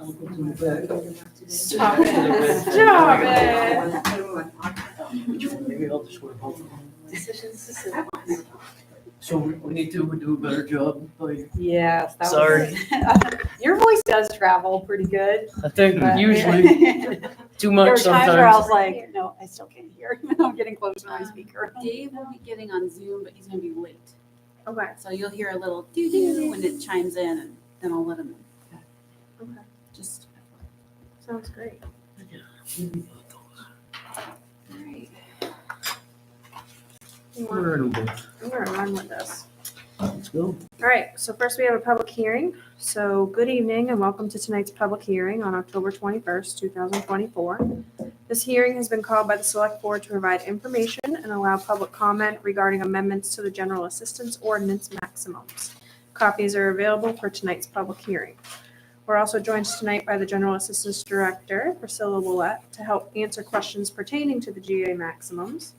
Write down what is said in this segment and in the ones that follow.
Stop it. Stop it. Maybe I'll just work home. So we need to do a better job. Like, Yes, that sorry. was. Your voice does travel pretty good. I think but- usually too There much were times where I was sometimes. like, no, I still can't hear. I'm getting close to my speaker. Dave will be getting on Zoom, but he's gonna be late. Okay. So you'll hear a little doo-doo when it chimes in, and then I'll let him in. Okay. Just. Sounds great. Alright. We're in a book. I'm gonna run with this. Let's go. All right, so first we have a public hearing. So good evening and welcome to tonight's public hearing on October 21st, 2024. This hearing has been called by the Select Board to provide information and allow public comment regarding amendments to the General Assistance Ordinance maximums. Copies are available for tonight's public hearing. We're also joined tonight by the General Assistance Director, Priscilla Willett, to help answer questions pertaining to the GA maximums.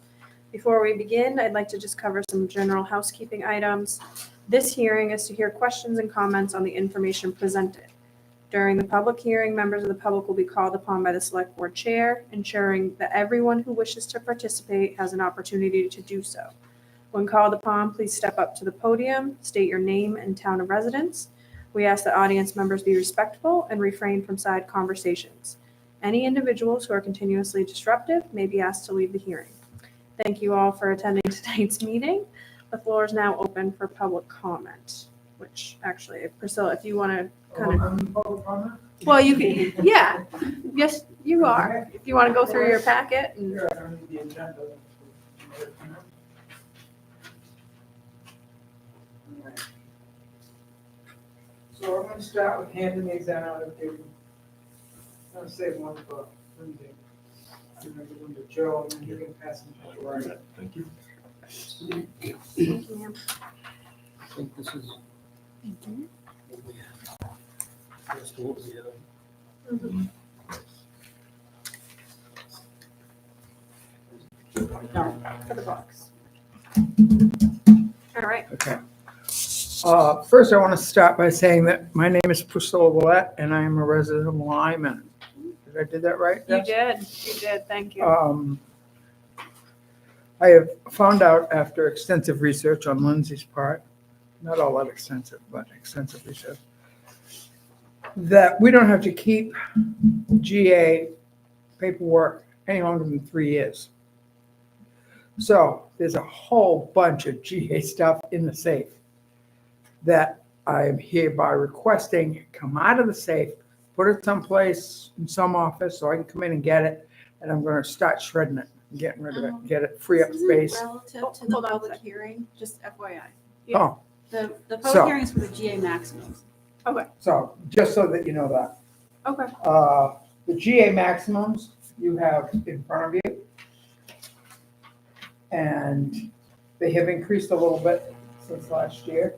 Before we begin, I'd like to just cover some general housekeeping items. This hearing is to hear questions and comments on the information presented. During the public hearing, members of the public will be called upon by the Select Board Chair, ensuring that everyone who wishes to participate has an opportunity to do so. When called upon, please step up to the podium, state your name and town of residence. We ask that audience members be respectful and refrain from side conversations. Any individuals who are continuously disruptive may be asked to leave the hearing. Thank you all for attending tonight's meeting. The floor is now open for public comment, which actually, Priscilla, if you want to kind of. Public comment? Well, you can, yeah, yes, you are. If you want to go through your packet and. Yeah, I need the agenda. Alright. So I'm gonna start with handing these out if you, I'm gonna save one for Lindsay. I'm gonna give them to Joe and then you can pass them to Ryan. Thank you. Thank you, ma'am. I think this is. what we have. That's what we have. Mhm. No, for the box. All right. Okay. First, I want to start by saying that my name is Priscilla Willett and I am a resident of Lyman. Did I do that right? You Yes? did, thank you. I have found out after extensive research on Lindsay's part, not all that extensive, but extensive research, that we don't have to keep GA paperwork any longer than 3 years. So there's a whole bunch of GA stuff in the safe that I am hereby requesting come out of the safe, put it someplace in some office so I can come in and get it, and I'm going to start shredding it, getting rid of it, get it, free up Isn't it space. relative to Hold the on a public sec. hearing, just FYI. Oh, The So- public hearing is for the GA maximums. so just so that you know that. Okay. The GA maximums you have in front of you. And they have increased a little bit since last year.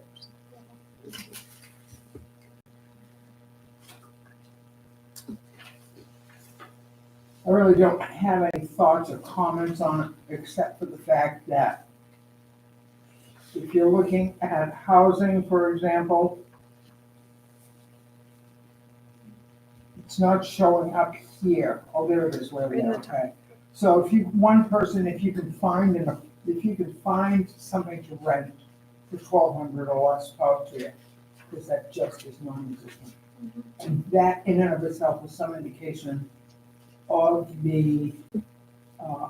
I really don't have any thoughts or comments on it, except for the fact that if you're looking at housing, for example, it's not showing up here. Oh, there it is, where we In are, the okay. So if you, one person, if you can find something to rent for $1,200 or less out here, because that just is non-existent. And that in and of itself is some indication of the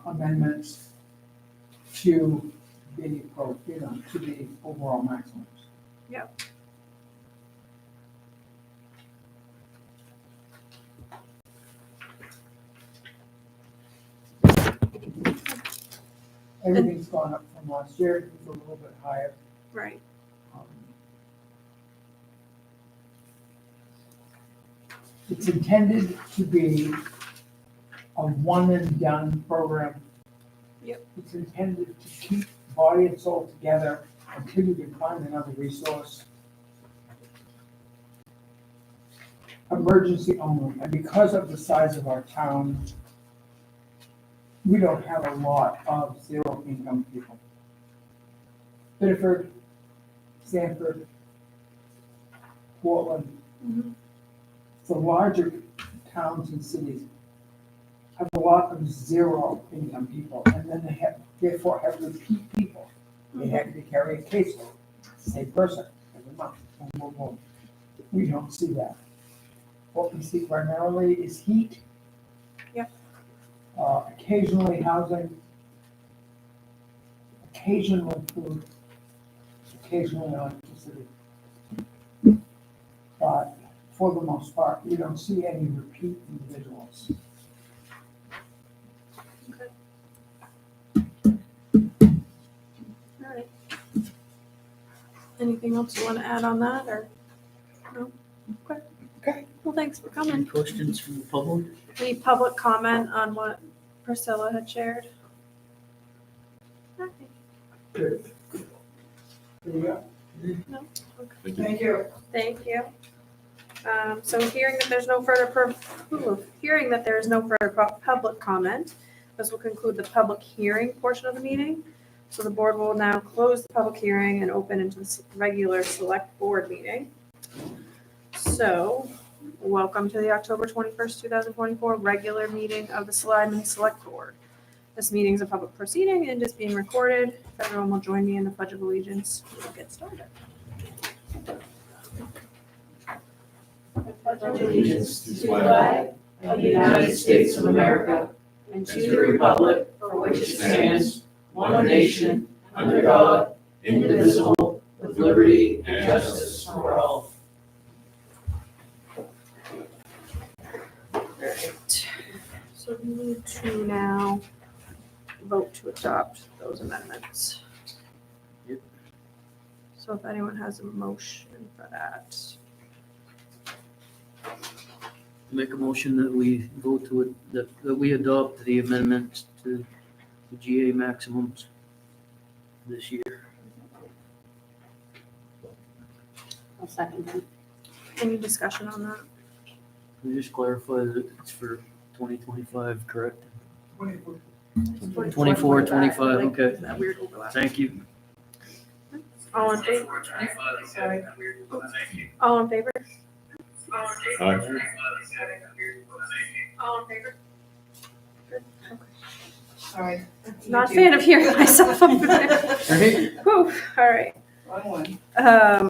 amendments to the, to the overall maximums. Yep. Everything's gone up from last year, it was a little bit higher. Right. It's intended to be a one and done program. Yep. It's intended to keep body and soul together until you can find another resource. Emergency only, and because of the size of our town, we don't have a lot of zero income people. Biddeford, Sanford, Portland, Mhm. the larger towns and cities have a lot of zero income people, and then they have, therefore have repeat people. They have to carry a caseload, same person every month. Boom, boom, boom. We don't see that. What we see primarily is heat. Yep. Occasionally housing, occasionally food, occasionally electricity. But for the most part, we don't see any repeat individuals. All right. Anything else you want to add on that, or? No? Okay. Okay. Well, thanks for Any coming. questions from the public? Any public comment on what Priscilla had shared? Okay. Good. There you go. No? Okay. Thank you. Thank you. So hearing that there is no further public comment, this will conclude the public hearing portion of the meeting. So the board will now close the public hearing and open into the regular select board meeting. So, welcome to the October 21st, 2024 regular meeting of the Lyman Select Board. This meeting is a public proceeding and is being recorded. If everyone will join me in the Pledge of Allegiance, we'll get started. Pledge allegiance to the flag of the United States of America and to the republic for which it stands, one nation, under God, indivisible, with liberty and justice for all. Alright, so we need to now vote to adopt those amendments. Yep. So if anyone has a motion for that. Make a motion that we vote to it, that we adopt the amendments to the GA maximums this year. I'll second that. Any discussion on that? Can you just clarify that it's for 2025, correct? 24, 25, okay. That weird overlap. Thank you. All in favor? Sorry. All in favor? All in favor? Good, okay. Sorry. Not a fan of hearing myself up there. Whew, all right. Wrong one.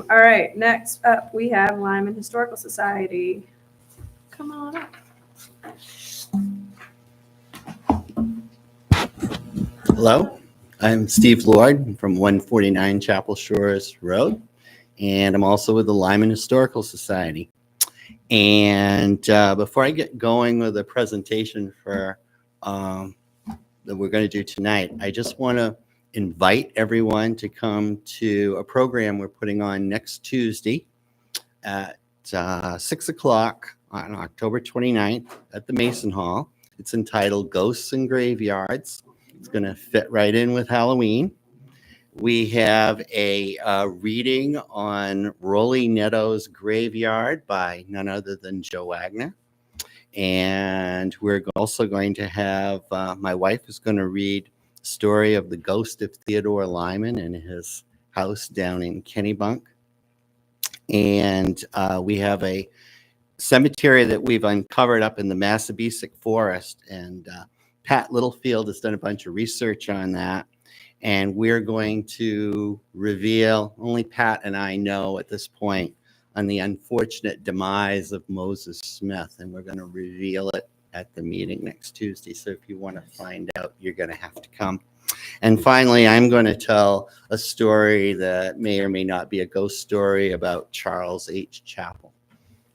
All right, next up, we have Lyman Historical Society. Come on up. Hello, I'm Steve Lord from 149 Chapel Shores Road, and I'm also with the Lyman Historical Society. And before I get going with the presentation for that we're going to do tonight, I just want to invite everyone to come to a program we're putting on next Tuesday at 6 o'clock on October 29th at the Mason Hall. It's entitled Ghosts and Graveyards. It's going to fit right in with Halloween. We have a reading on Rolly Netto's Graveyard by none other than Joe Wagner. And we're also going to have, my wife is going to read the story of the ghost of Theodore Lyman and his house down in Kennebunk. And we have a cemetery that we've uncovered up in the Massabesic Forest. And Pat Littlefield has done a bunch of research on that. And we're going to reveal, only Pat and I know at this point, on the unfortunate demise of Moses Smith. And we're going to reveal it at the meeting next Tuesday. So if you want to find out, you're going to have to come. And finally, I'm going to tell a story that may or may not be a ghost story about Charles H. Chappell.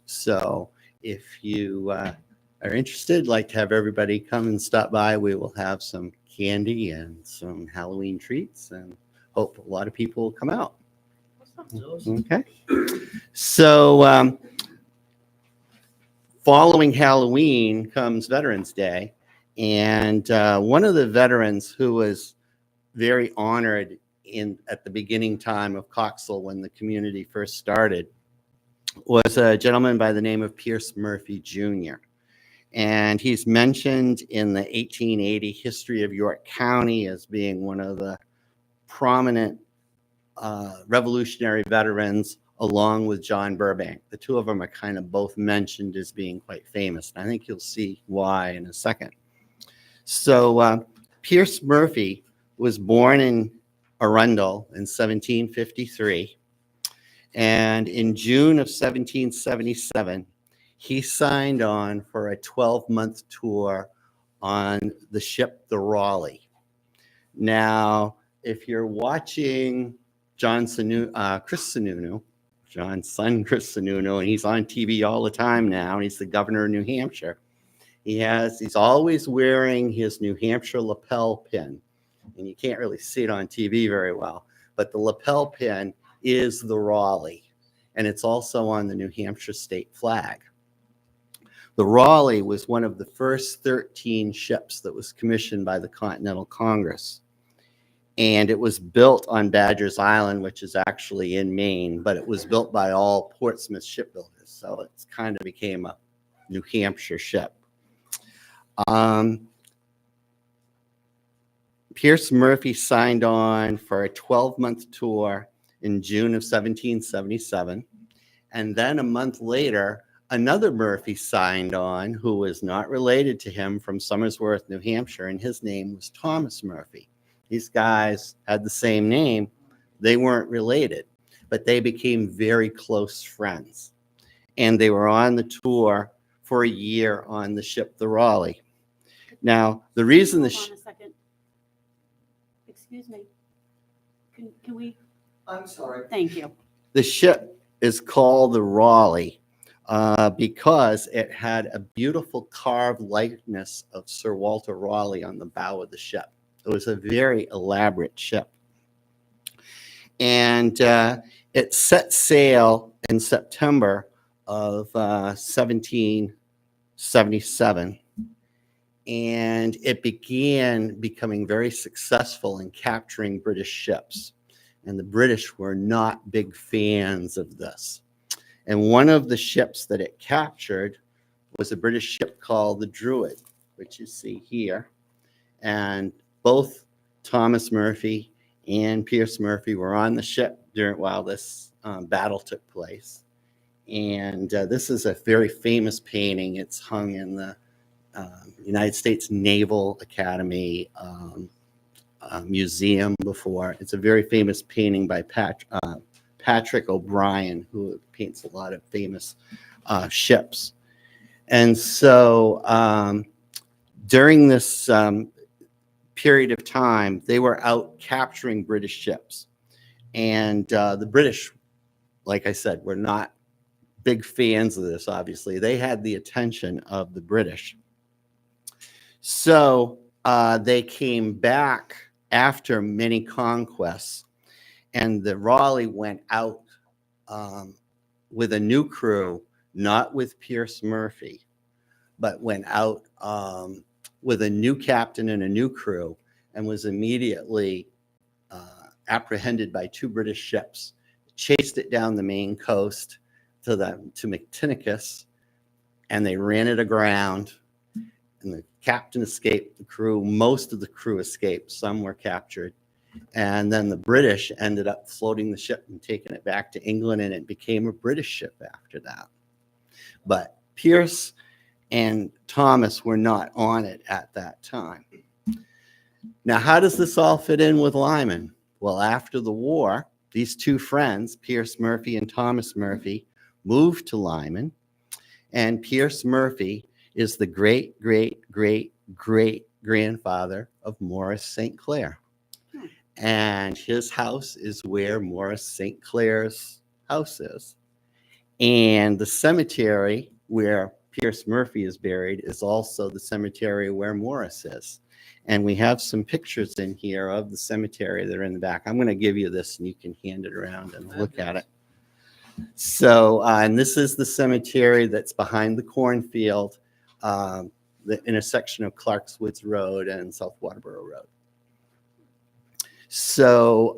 So if you are interested, like to have everybody come and stop by, we will have some candy and some Halloween treats, and hope a lot of people will come out. Okay. So following Halloween comes Veterans Day, and one of the veterans who was very honored at the beginning time of Coxville when the community first started was a gentleman by the name of Pierce Murphy Jr. And he's mentioned in the 1880 history of York County as being one of the prominent Revolutionary veterans, along with John Burbank. The two of them are kind of both mentioned as being quite famous. And I think you'll see why in a second. So Pierce Murphy was born in Arundel in 1753. And in June of 1777, he signed on for a 12-month tour on the ship, the Raleigh. Now, if you're watching Chris Sununu, John's son, Chris Sununu, and he's on TV all the time now, and he's the governor of New Hampshire. He's always wearing his New Hampshire lapel pin, and you can't really see it on TV very well, but the lapel pin is the Raleigh, and it's also on the New Hampshire state flag. The Raleigh was one of the first 13 ships that was commissioned by the Continental Congress. And it was built on Badger's Island, which is actually in Maine, but it was built by all Portsmouth shipbuilders. So it's kind of became a New Hampshire ship. Pierce Murphy signed on for a 12-month tour in June of 1777. And then a month later, another Murphy signed on who was not related to him from Somersworth, New Hampshire, and his name was Thomas Murphy. These guys had the same name. They weren't related, but they became very close friends. And they were on the tour for a year on the ship, the Raleigh. Now, the reason the Hold on a second. Excuse me. Can we? I'm sorry. Thank you. the ship is called the Raleigh because it had a beautiful carved likeness of Sir Walter Raleigh on the bow of the ship. It was a very elaborate ship. And it set sail in September of 1777. And it began becoming very successful in capturing British ships. And the British were not big fans of this. And one of the ships that it captured was a British ship called the Druid, which you see here. And both Thomas Murphy and Pierce Murphy were on the ship while this battle took place. And this is a very famous painting. It's hung in the United States Naval Academy Museum before. It's a very famous painting by Patrick O'Brien, who paints a lot of famous ships. And so during this period of time, they were out capturing British ships. And the British, like I said, were not big fans of this, obviously. They had the attention of the British. So they came back after many conquests, and the Raleigh went out with a new crew, not with Pierce Murphy, but went out with a new captain and a new crew, and was immediately apprehended by two British ships, chased it down the Maine coast to Matinicus, and they ran it aground. And the captain escaped, the crew, most of the crew escaped, some were captured. And then the British ended up floating the ship and taking it back to England, and it became a British ship after that. But Pierce and Thomas were not on it at that time. Now, how does this all fit in with Lyman? Well, after the war, these two friends, Pierce Murphy and Thomas Murphy, moved to Lyman, and Pierce Murphy is the great, great, great, great grandfather of Morris St. Clair. And his house is where Morris St. Clair's house is. And the cemetery where Pierce Murphy is buried is also the cemetery where Morris is. And we have some pictures in here of the cemetery that are in the back. I'm going to give you this and you can hand it around and look at it. So, and this is the cemetery that's behind the cornfield, the intersection of Clark's Woods Road and South Waterboro Road. So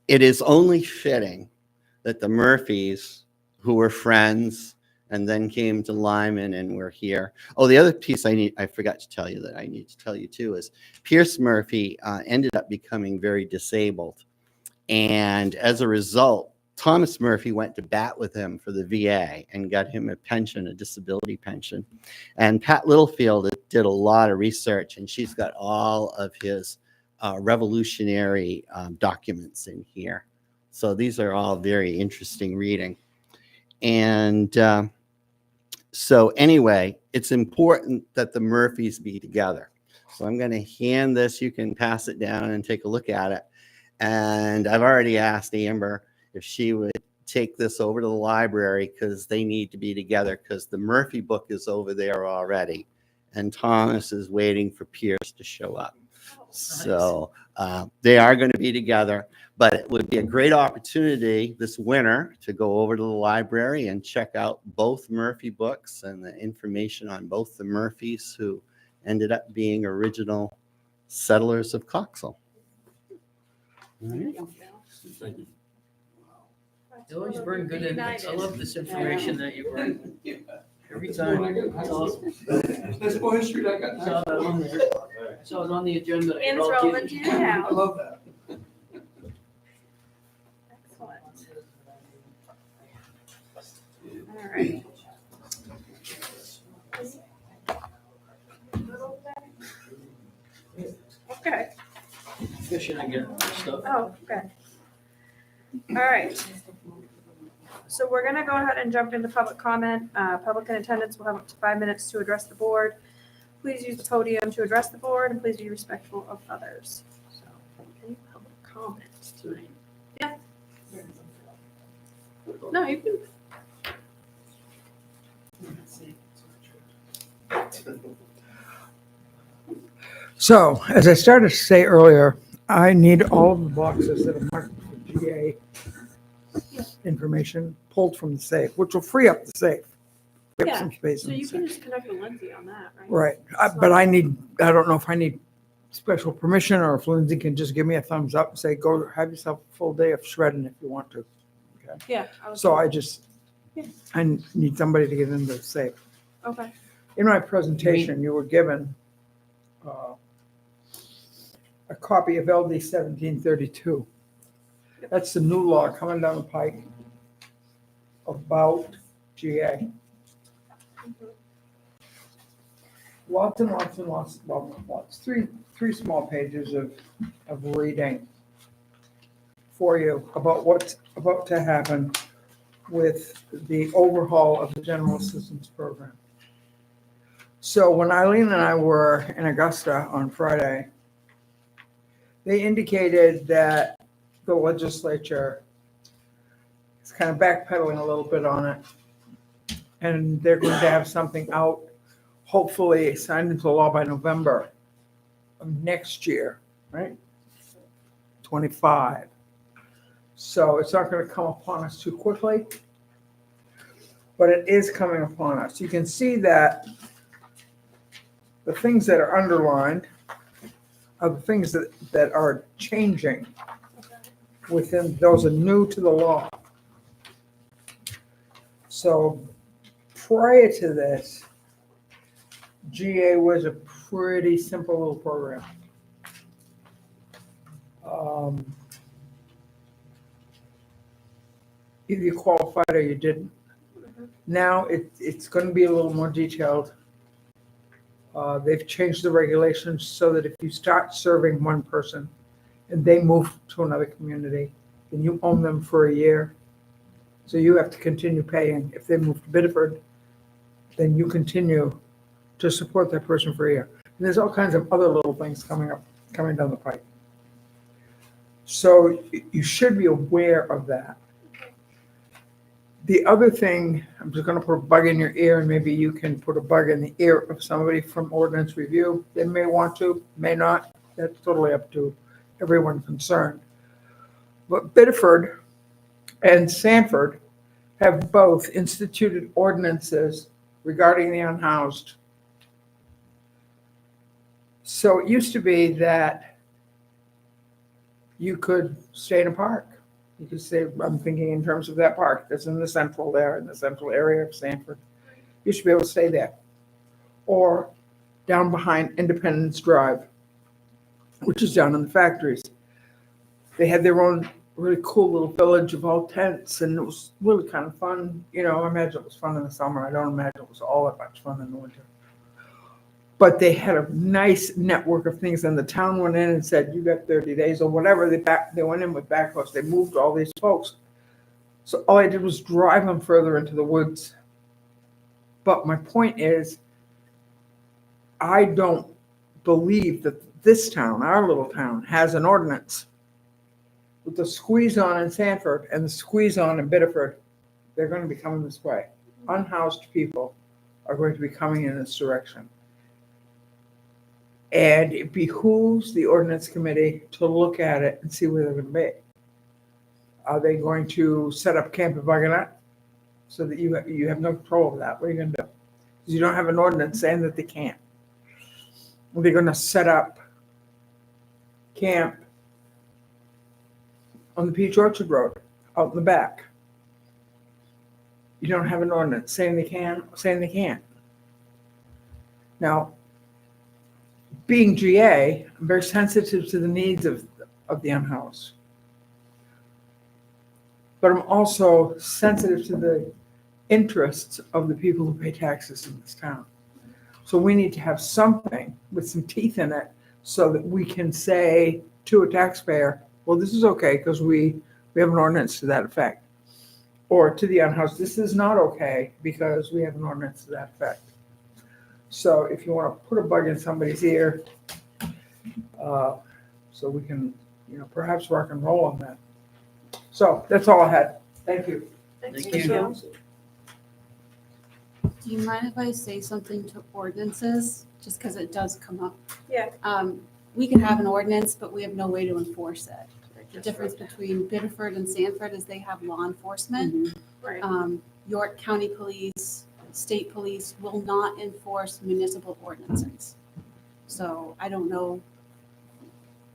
it is only fitting that the Murphys, who were friends and then came to Lyman and were here. Oh, the other piece I forgot to tell you that I need to tell you too is Pierce Murphy ended up becoming very disabled. And as a result, Thomas Murphy went to bat with him for the VA and got him a pension, a disability pension. And Pat Littlefield did a lot of research, and she's got all of his revolutionary documents in here. So these are all very interesting reading. And so anyway, it's important that the Murphys be together. So I'm going to hand this. You can pass it down and take a look at it. And I've already asked Amber if she would take this over to the library because they need to be together because the Murphy book is over there already. And Thomas is waiting for Pierce to show up. So they are going to be together. But it would be a great opportunity this winter to go over to the library and check out both Murphy books and the information on both the Murphys who ended up being original settlers of Coxall. All right. You always bring good in. I love this information that you bring. Every time. It's awesome. That's more history than I got. I saw it on the agenda. And it's relevant to you now. I love that. Excellent. All right. Okay. Fishing again, stuff. Oh, okay. All right. So we're gonna go ahead and jump into public comment. Public in attendance will have up to 5 minutes to address the board. Please use the podium to address the board and please be respectful of others. So, any public comments tonight? Yeah. No, you can. So, as I started to say earlier, I need all of the boxes that are marked for GA information pulled from the safe, which will free up the safe. Free up Yeah, some space So in the you can safe. just connect with Lindsay on that, right? Right, but I don't know if I need special permission or if Lindsay can just give me a thumbs up and say, go have yourself a full day of shredding if you want to. Yeah. So Yeah. I need somebody to get into the safe. Okay. In my presentation, you were given a copy of LD 1732. That's the new law coming down the pike about GA. Lots and lots and lots, well, lots, three small pages of reading for you about what's about to happen with the overhaul of the general assistance program. So when Eileen and I were in Augusta on Friday, they indicated that the legislature is kind of backpedaling a little bit on it. And they're going to have something out, hopefully signed into law by November of next year, right? 25. So it's not going to come upon us too quickly, but it is coming upon us. You can see that the things that are underlined are the things that are changing within, those are new to the law. So prior to this, GA was a pretty simple little program. Either you qualified or you didn't. Now it's going to be a little more detailed. They've changed the regulations so that if you start serving one person and they move to another community, then you own them for a year. So you have to continue paying. If they move to Biddeford, then you continue to support that person for a year. And there's all kinds of other little things coming down the pipe. So you should be aware of that. The other thing, I'm just going to put a bug in your ear, and maybe you can put a bug in the ear of somebody from Ordinance Review. They may want to, may not. That's totally up to everyone concerned. But Biddeford and Sanford have both instituted ordinances regarding the unhoused. So it used to be that you could stay in a park. You could say, I'm thinking in terms of that park that's in the central there, in the central area of Sanford. You should be able to stay there. Or down behind Independence Drive, which is down in the factories. They had their own really cool little village of all tents, and it was really kind of fun. You know, I imagine it was fun in the summer. I don't imagine it was all that much fun in the winter. But they had a nice network of things, and the town went in and said, "You got 30 days or whatever." They went in with backhoes. They moved all these folks. So all I did was drive them further into the woods. But my point is, I don't believe that this town, our little town, has an ordinance. With the squeeze on in Sanford and the squeeze on in Biddeford, they're going to be coming this way. Unhoused people are going to be coming in this direction. And it behooves the ordinance committee to look at it and see where they're going to be. Are they going to set up Camp Buckinut so that you have no control of that? What are you going to do? Because you don't have an ordinance saying that they can't. Are they going to set up camp on the Peach Orchard Road, out in the back? You don't have an ordinance saying they can, saying they can't. Now, being GA, I'm very sensitive to the needs of the unhoused. But I'm also sensitive to the interests of the people who pay taxes in this town. So we need to have something with some teeth in it so that we can say to a taxpayer, well, this is okay because we have an ordinance to that effect. Or to the unhoused, this is not okay because we have an ordinance to that effect. So if you want to put a bug in somebody's ear, so we can, perhaps rock and roll on that. So that's all I had. Thank you. Thanks, Thank Michelle. you. Do you mind if I say something to ordinances, just because it does come up? Yeah. We can have an ordinance, but we have no way to enforce it. The difference between Biddeford and Sanford is they have law enforcement. Right. York County Police, state police will not enforce municipal ordinances. So I don't know.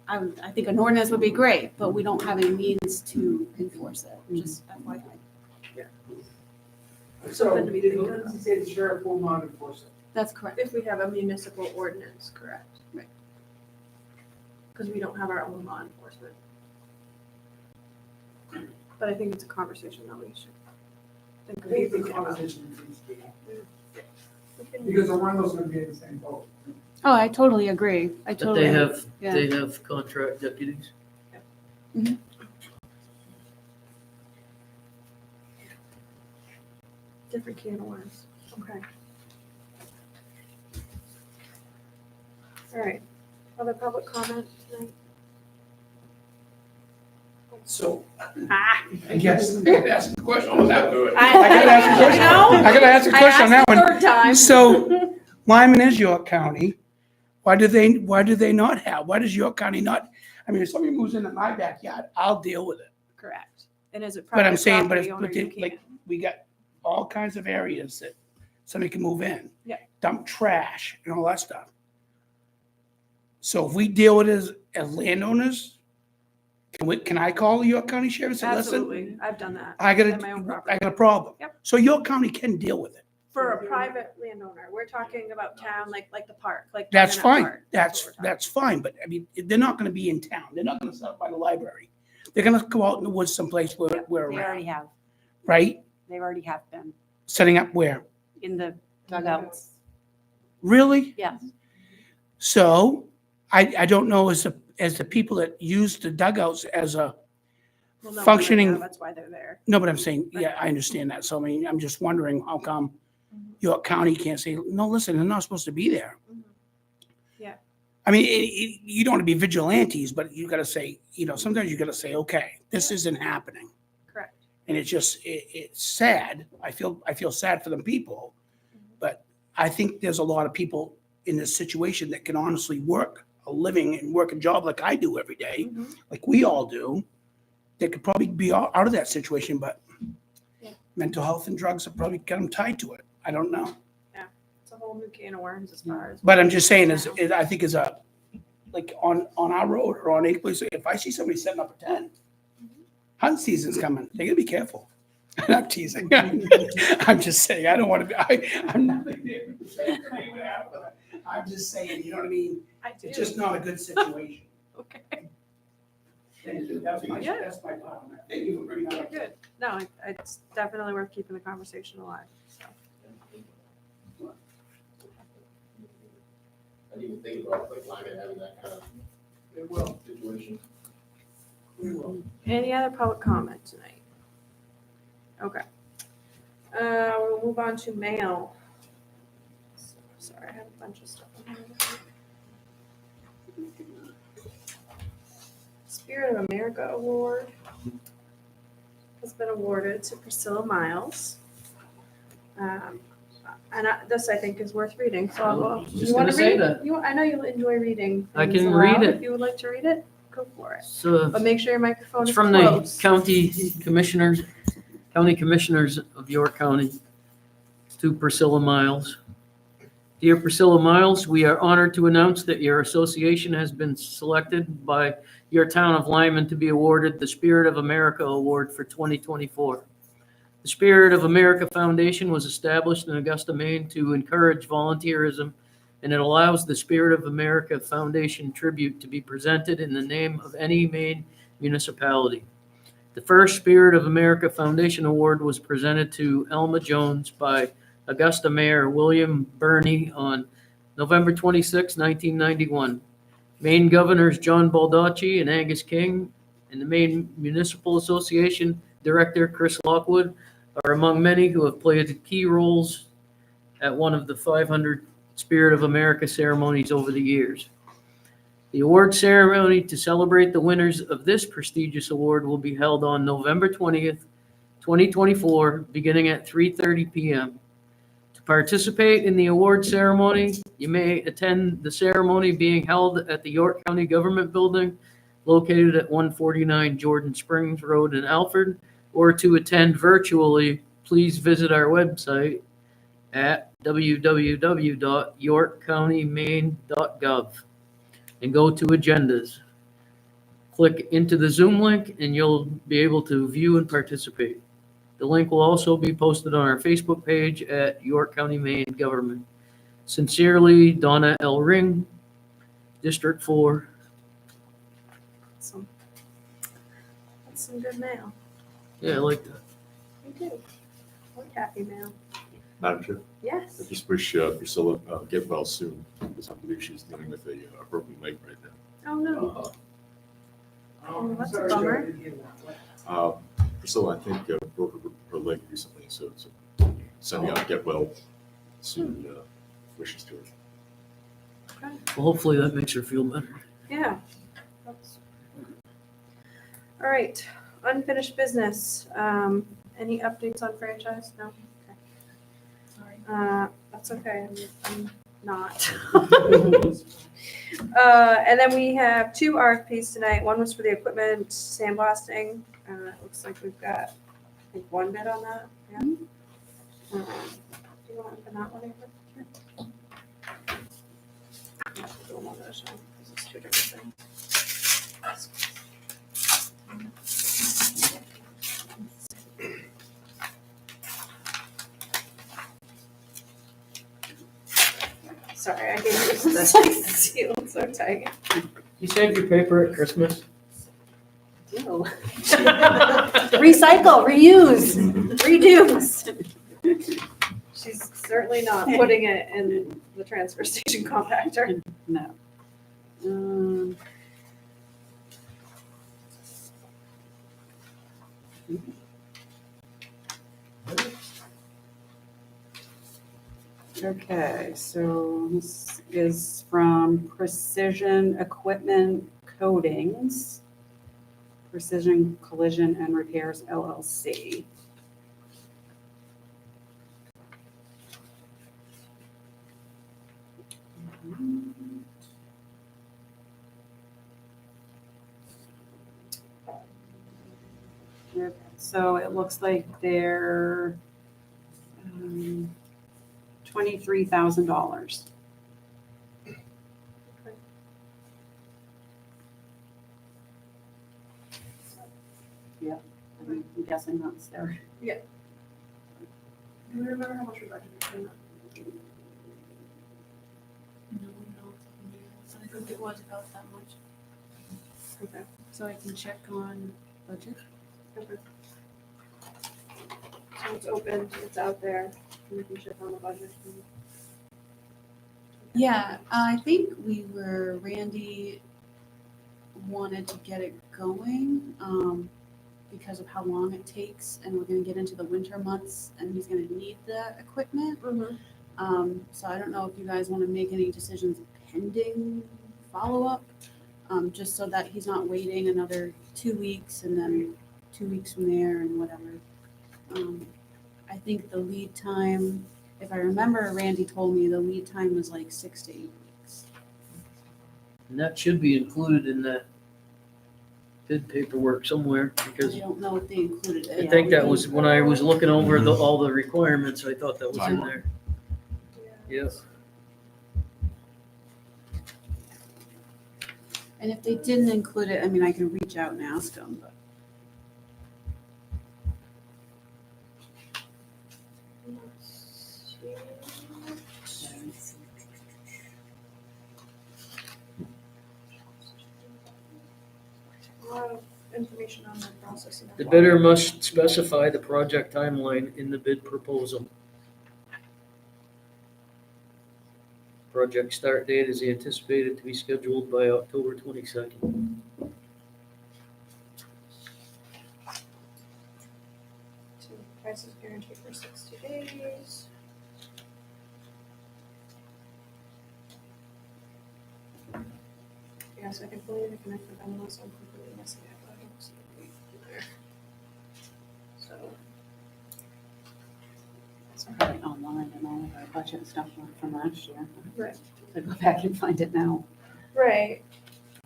I think an ordinance would be great, but we don't have any means to enforce it, just FYI. So Something to be it thinking of. doesn't say the sheriff will not enforce it. That's correct. If we have a municipal ordinance, correct? Right. Because we don't have our own law enforcement. But I think it's a conversation that we should think I think the about. conversation needs to be, We can- because Orlando's going to be in the same boat. Oh, I totally agree. I But totally. Yeah. they have contract deputies. Different can of worms. Okay. All right. Other public comment tonight? So, Ah. I guess, I gotta ask a question on that. I gotta ask a question. I gotta ask a question on that one. Third time. So, Lyman is York County. Why do they not have, why does York County not, I mean, if somebody moves into my backyard, I'll deal with it. Correct. And is it But I'm private saying, but property if, owner, but you they- like, can't. we got all kinds of areas that somebody can move in. Yeah. Dump trash and all that stuff. So if we deal with it as landowners, can I call the York County Sheriff and say, listen, Absolutely. I've done that. I got At my own property. I got a problem. Yep. So York County can deal with it. For a private landowner, we're talking about town, like the park, like. That's Buckinut fine. Park. That's what we're talking fine. But I mean, they're not going to be in town. They're not going to set up by the library. They're going to go out in the woods someplace where They around, already have. right? They already have been Setting up where? in the dugouts. Really? Yes. So I don't know as the people that use the dugouts as a Well, no, right functioning- now, That's why they're there. no, but I'm saying, yeah, I understand that. So I mean, I'm just wondering how come York County can't say, no, listen, they're not supposed to be there. Mhm. Yeah. I mean, you don't want to be vigilantes, but you got to say, sometimes you got to say, okay, this isn't happening. Correct. And it's just, it's sad. I feel sad for them people, but I think there's a lot of people in this situation that can honestly work a living and work a job like I do every day, Mhm. like we all do, that could probably be out of that situation, but Yeah. mental health and drugs have probably got them tied to it. I don't know. It's a whole new can of worms as far as. But I'm just saying, I think is like on our road or on any place, if I see somebody setting up a tent, hunting season's coming, they gotta be careful. I'm teasing. I'm just saying, I don't want to be, I'm nothing there. I'm just saying, you know what I mean? I do. It's just not a good situation. Okay. Thank you. That's my, Yeah. that's my part on that. Thank you for bringing that up. Good. No, it's definitely worth keeping the conversation alive, so. I didn't even think about like Lyman having that kind of situation. Any other public comment tonight? Okay. We'll move on to mail. Sorry, I have a bunch of stuff on here. Spirit of America Award has been awarded to Priscilla Miles. And this, I think, is worth reading, so I was I'll, just you want to gonna say read? that. I know you enjoy reading. I things can read aloud. it. If you would like to read it, go for it. So But make sure your microphone it's is from close. the county commissioners of York County to Priscilla Miles. Dear Priscilla Miles, we are honored to announce that your association has been selected by your town of Lyman to be awarded the Spirit of America Award for 2024. The Spirit of America Foundation was established in Augusta, Maine to encourage volunteerism, and it allows the Spirit of America Foundation tribute to be presented in the name of any Maine municipality. The first Spirit of America Foundation Award was presented to Elma Jones by Augusta Mayor William Birney on November 26, 1991. Maine Governors John Baldacci and Angus King and the Maine Municipal Association Director Chris Lockwood are among many who have played key roles at one of the 500 Spirit of America ceremonies over the years. The award ceremony to celebrate the winners of this prestigious award will be held on November 20th, 2024, beginning at 3:30 p.m. To participate in the award ceremony, you may attend the ceremony being held at the York County Government Building located at 149 Jordan Springs Road in Alfred, or to attend virtually, please visit our website at www.yorkcountymaine.gov and go to agendas. Click into the Zoom link and you'll be able to view and participate. The link will also be posted on our Facebook page at York County, Maine Government. Sincerely, Donna L. Ring, District 4. Awesome. That's some good mail. Yeah, I like that. We do. We're happy mail. Madam Chair, I Yes. just wish Priscilla get well soon, because I believe she's dealing with a broken leg right now. Oh, no. Oh, that's a bummer. Priscilla, I think, broke her leg recently, so sending out get well soon wishes to her. Okay. Well, hopefully that makes her feel better. Yeah. That's- All right, unfinished business. Any updates on franchise? No? Okay. Sorry. That's okay, I'm not. And then we have two RFPs tonight. One was for the equipment sandblasting. It looks like we've got, I think, one bid on that, yeah. Do you want to open that one over? Sure. Yeah, we'll do one at a time. This is two different things. Sorry, I gave you this sealed so tight. You saved your paper at Christmas? Ew. Recycle, reuse, reduce. She's certainly not putting it in the transfer station compactor. No. Okay, so this is from Precision Equipment Coatings, Precision Collision and Repairs LLC. Okay, so it looks like they're $23,000. Yeah, I'm guessing that's their. Do you remember how much we budgeted for that? No, I think it was about that much. Okay. so I can check on budget. Okay. So it's open, it's out there, and we can check on the budget. Yeah, I think Randy wanted to get it going, because of how long it takes, and we're gonna get into the winter months, and he's gonna need the equipment. So I don't know if you guys wanna make any decisions pending follow-up, just so that he's not waiting another 2 weeks and then 2 weeks from there and whatever. I think the lead time, if I remember, Randy told me the lead time was like 6 to 8 weeks. And that should be included in that bid paperwork somewhere, I because don't know if they included I it. think that was, when I was looking over all the requirements, I thought that was in there. Yes. And if they didn't include it, I mean, I can reach out and ask them, but. A lot of information on the process. The bidder must specify the project timeline in the bid proposal. Project start date is anticipated to be scheduled by October 22nd. Price is guaranteed for 60 days. Yes, I can fully connect with them unless I'm completely missing it, but I don't see it there. So, It's probably online and all of our budget stuff from last year. right. So go back and find it now. Right,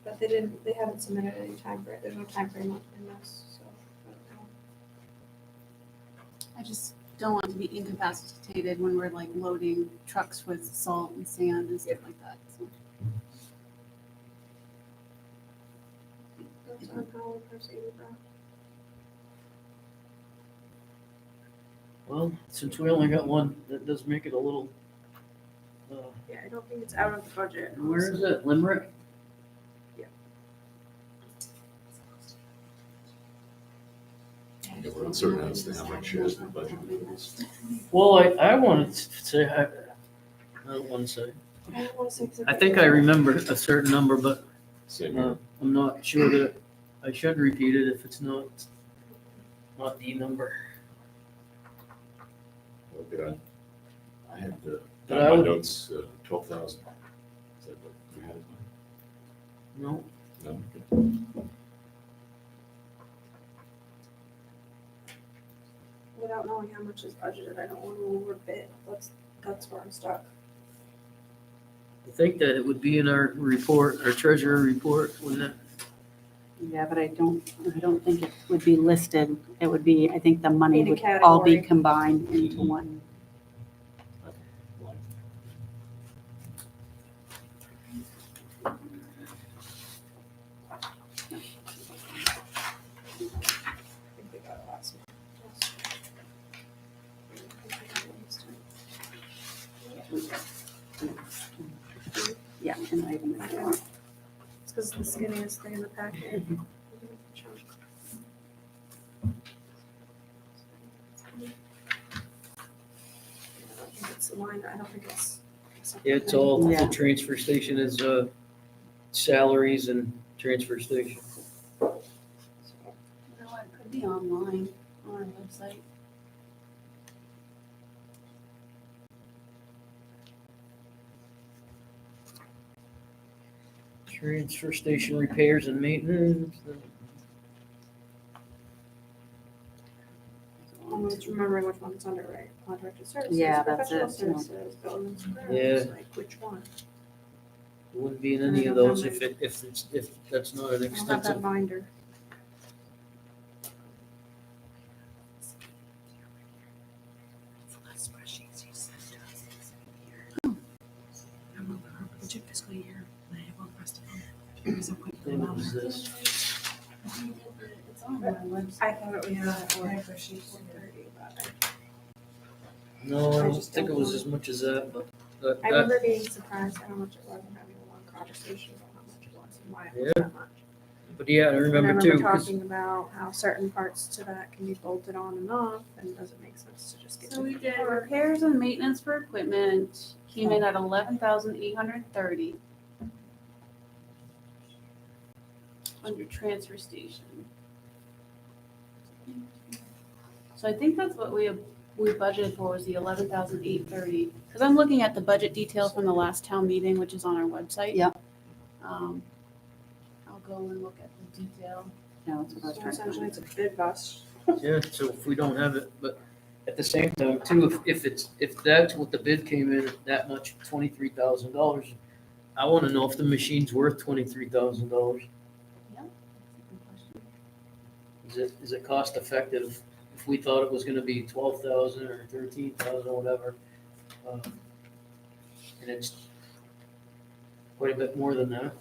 but they haven't submitted any time for it, there's no time frame in this, so. I don't know. I just don't want to be incapacitated when we're like loading trucks with salt and sand and stuff like that. So, That's on how we proceed, bro. Well, since we only got one, that does make it a little, Yeah, I don't think it's out of the budget. where is it, Limerick? Yeah, we're uncertain as to how much has been budgeted for this. Well, I wanted to say, I don't want to say. I don't wanna say. 'cause I think I remember a certain number, but Same here. I'm not sure that I should repeat it if it's not the number. Okay, I had, But on I my would- notes, 12,000. Is that what you had? No, No? Okay. Without knowing how much is budgeted, I don't want to overbid, that's where I'm stuck. I think that it would be in our report, our treasurer report, wouldn't it? Yeah, but I don't think it would be listed. It would be, I think the money In a would all be category. combined into one. I think we got it last month. Yeah, and I even. It's because it's the skinniest thing in the packet. I don't think it's the line, I don't think it's. It's all, the Yeah. transfer station is salaries and transfer station. you know what, it could be online on our website. Transfer station repairs and maintenance. I'm just remembering which one it's under, right? Contracted services. Yeah, that's Professional it, too. services, buildings, grounds, Yeah. like which one? It wouldn't be in any of those if that's not an I don't have that extensive. binder. What was this? It's on our website. I thought it was for sheet 130, but No, I I don't just think it don't was know. as much as that, but I remember being surprised at how much it was and having a long conversation about how much it was and why it was Yeah. that much. But yeah, I I remember remember too, 'cause talking about how certain parts to that can be bolted on and off, and it doesn't make sense to just get. So we different did parts. repairs and maintenance for equipment, came in at 11,830. Under transfer station. So I think that's what we budgeted for, was the 11,830. Because I'm looking at the budget detail from the last town meeting, which is on our website. Yep. I'll go and look at the detail. Yeah, that's what I was So trying to essentially, find. it's a bid bust. yeah, so if we don't have it, but at the same time too, if that's what the bid came in at, that much, $23,000, I wanna know if the machine's worth $23,000. Is it cost effective? If we thought it was gonna be 12,000 or 13,000 or whatever, and it's quite a bit more than that.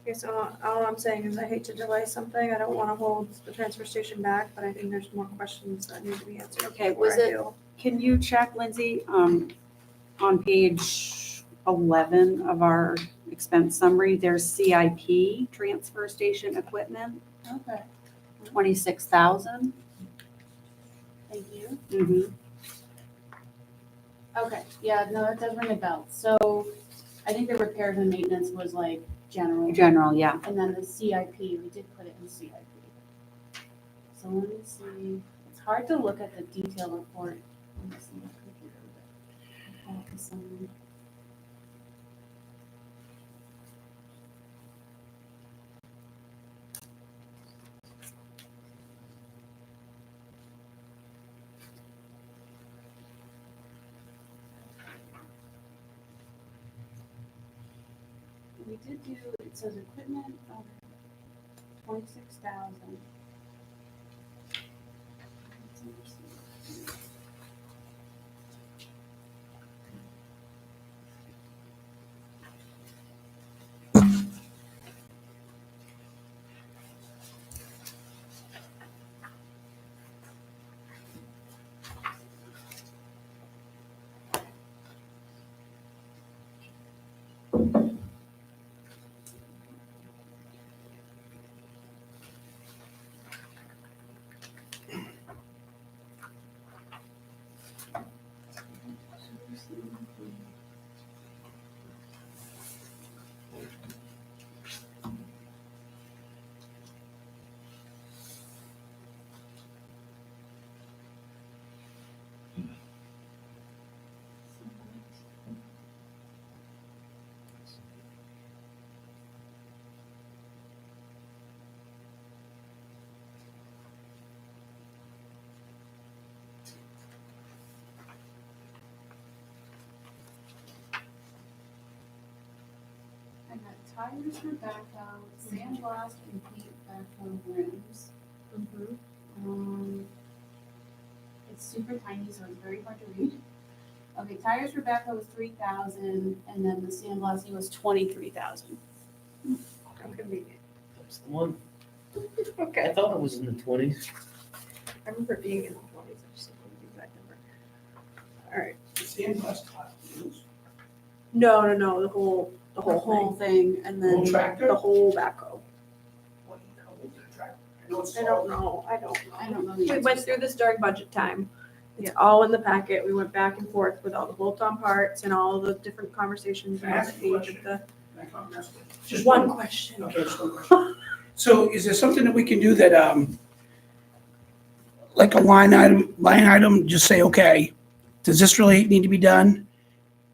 Okay, so all I'm saying is I hate to delay something. I don't want to hold the transfer station back, but I think there's more questions that need to be answered. Okay, before was I it- do. Can you check, Lindsay, on page 11 of our expense summary, there's CIP, transfer station equipment, Okay, 26,000. thank you. Mhm. Okay, yeah, no, that does ring a bell. So I think the repairs and maintenance was like general. General, yeah. And then the CIP, we did put it in CIP. So let me see, it's hard to look at the detail report on this little computer, but I'll pull up the summary. We did do, it says equipment, 26,000. I got tires for backhoe, sandblast and paint backhoe rims. It's super tiny, so it's very hard to read. Okay, tires for backhoe was 3,000, and then the sandblasting was 23,000. How convenient. That's the one. I Okay. thought it was in the 20s. I remember being in the 20s. I just don't know the exact number. All right. Sandblast hot wheels. No. The whole The whole thing. thing, and Whole then tractor? The whole backhoe. What the hell is a tractor? I know it's I don't know. I don't know. I don't know the We answer. went through this during budget time. It's all in the packet. We went back and forth with all the bolt-on parts and all the different conversations Can I on ask the you a page of question? the. I can't ask it. Just One question. Okay, just one question. So is there something that we can do that, like a line item, just say, okay, does this really need to be done?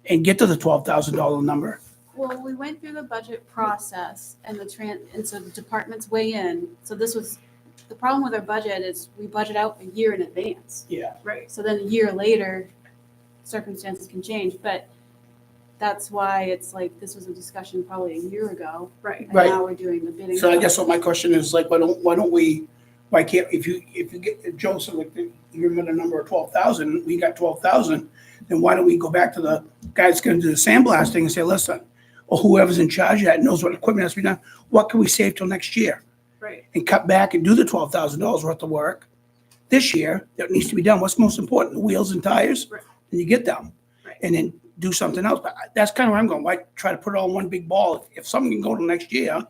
And get to the $12,000 number? Well, we went through the budget process and and so the departments weigh in. So this was, the problem with our budget is we budget out a year in advance. Yeah. Right. So then a year later, circumstances can change, but that's why it's like, this was a discussion probably a year ago. Right. And Right. now we're doing the bidding. So I guess what my question is, like, why can't, if you get, if Joe said, like, you remember the number of 12,000, we got 12,000, then why don't we go back to the guy that's gonna do the sandblasting and say, listen, or whoever's in charge of that knows what equipment has to be done, what can we save till next year? Right. And cut back and do the $12,000 worth of work this year that needs to be done. What's most important, the wheels and tires? Right. And you get them. Right. And then do something else. But that's kind of where I'm going. Why try to put it all in one big ball? If something can go to next year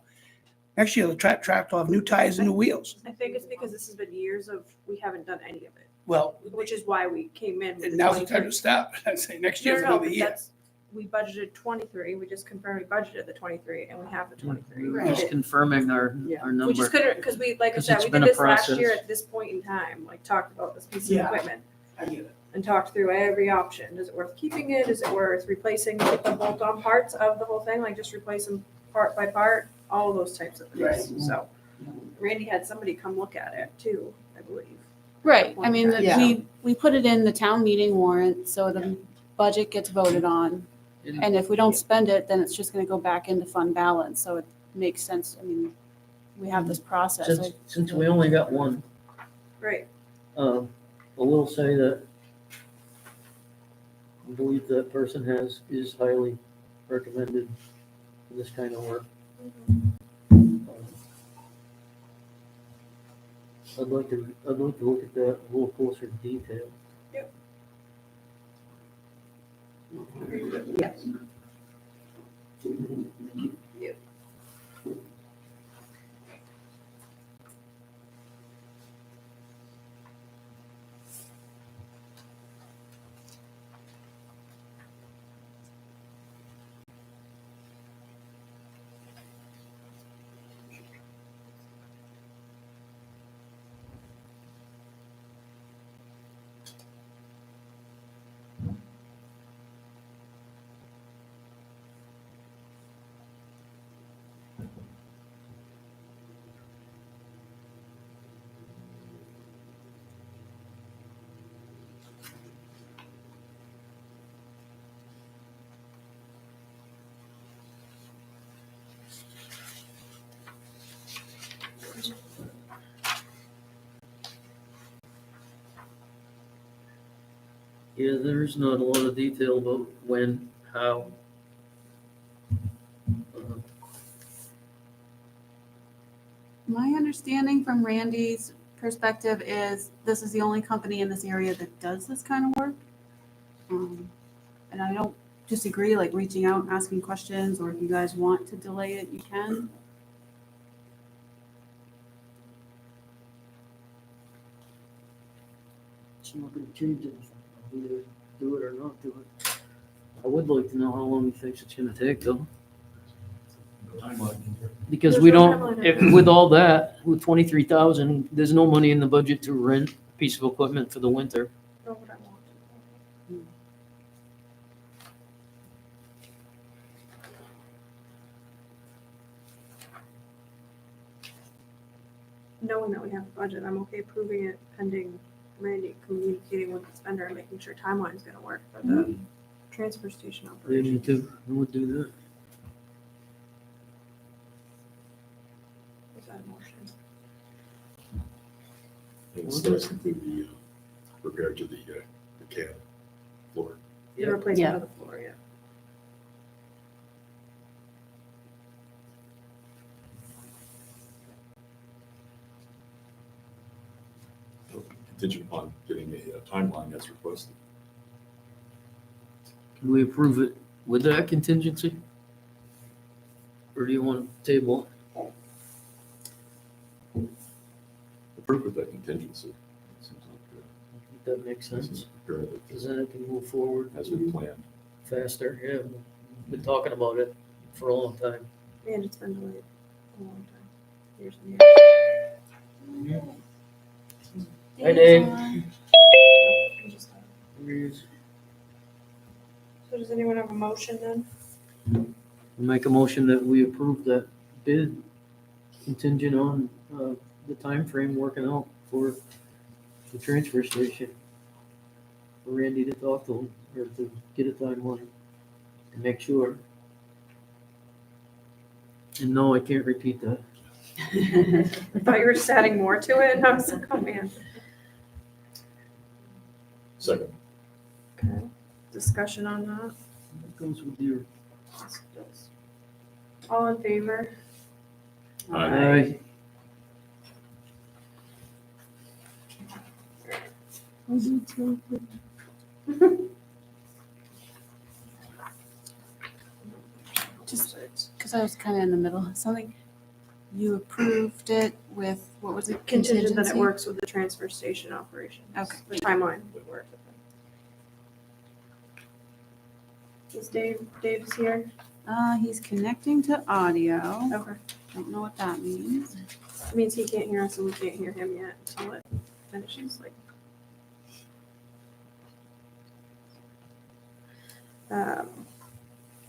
the tractor will have new tires and new wheels. I think it's because this has been years of, we haven't done any of it, Well, which is why we came in with and the now's the 23. time to stop. I'd say next year's No, no, another but year. that's, we budgeted 23, we just confirmed we budgeted the 23, and we have the 23. We're We just did- confirming our We number. just couldn't, because we, like I 'Cause said, it's we been did a this last year process. at this point in time, like talked about this piece of Yeah. equipment I get it. and talked through every option. Is it worth keeping it? Is it worth replacing the bolt-on parts of the whole thing, like just replace them part by part? All of those types of things. So Randy had somebody come look at it too, I believe. Right, I mean, Yeah. we put it in the town meeting warrant, so the budget gets voted on. And if we don't spend it, then it's just gonna go back into fund balance, so it makes sense, I mean, we have this process. Since we only got one, Right. I will say that I believe that person is highly recommended for this kind of work. I'd like to look at that a little closer in detail. Yes. Yeah, there's not a lot of detail about when, how. My understanding from Randy's perspective is this is the only company in this area that does this kind of work. And I don't disagree, like reaching out, and asking questions, or if you guys want to delay it, you can. It's not gonna change anything, either do it or not do it. I would like to know how long he thinks it's gonna take though. Because There's we no don't, timeline. if, with all that, with 23,000, there's no money in the budget to rent a piece of equipment for the winter. Know what I want. Knowing that we have a budget, I'm okay approving it pending Randy communicating with the spender and making sure timeline's gonna work for the transfer station They operation. need to, I would do that. Is that a motion? And so that's include the repair to the cab floor. The replacement of the floor, yeah. Contingent upon getting a timeline as requested. Can we approve it with that contingency? Or do you want to table Approved with that contingency. Seems like, it? That makes this sense. is prepared Because then it can move forward as we planned. faster. Yeah, we've been talking about it for a long time. And it's been delayed a long time, years and years. Hi, Dave. So does anyone have a motion then? Make a motion that we approve that bid contingent on the time frame working out for the transfer station. For Randy to talk to him, or to get a timeline and make sure. And no, I can't repeat that. I thought you were just adding more to it, and I was like, oh man. Second. Okay, discussion on that? That goes with your. All in favor? Aye. Just because I was kind of in the middle of something. You approved it with, what was it? Contingent that it Contingency? works with the transfer station operations. Okay. The timeline would work. Is Dave's here? He's connecting to audio. Okay. Don't know what that means. It means he can't hear us and we can't hear him yet until it finishes, like.